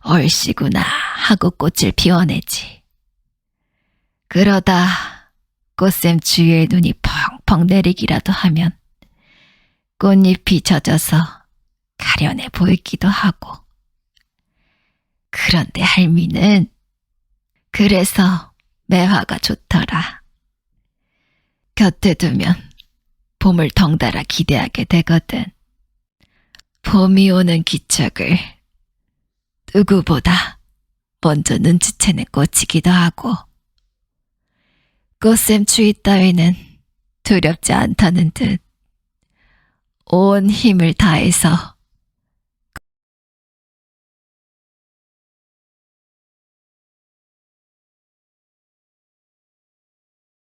얼씨구나 하고 꽃을 피워내지. 그러다 꽃샘 주위에 눈이 펑펑 내리기라도 하면 꽃잎이 젖어서 가련해 보이기도 하고. 그런데 할미는 그래서 매화가 좋더라. 곁에 두면 봄을 덩달아 기대하게 되거든. 봄이 오는 기척을 누구보다 먼저 눈치채는 꽃이기도 하고, 꽃샘 추위 따위는 두렵지 않다는 듯 온 힘을 다해서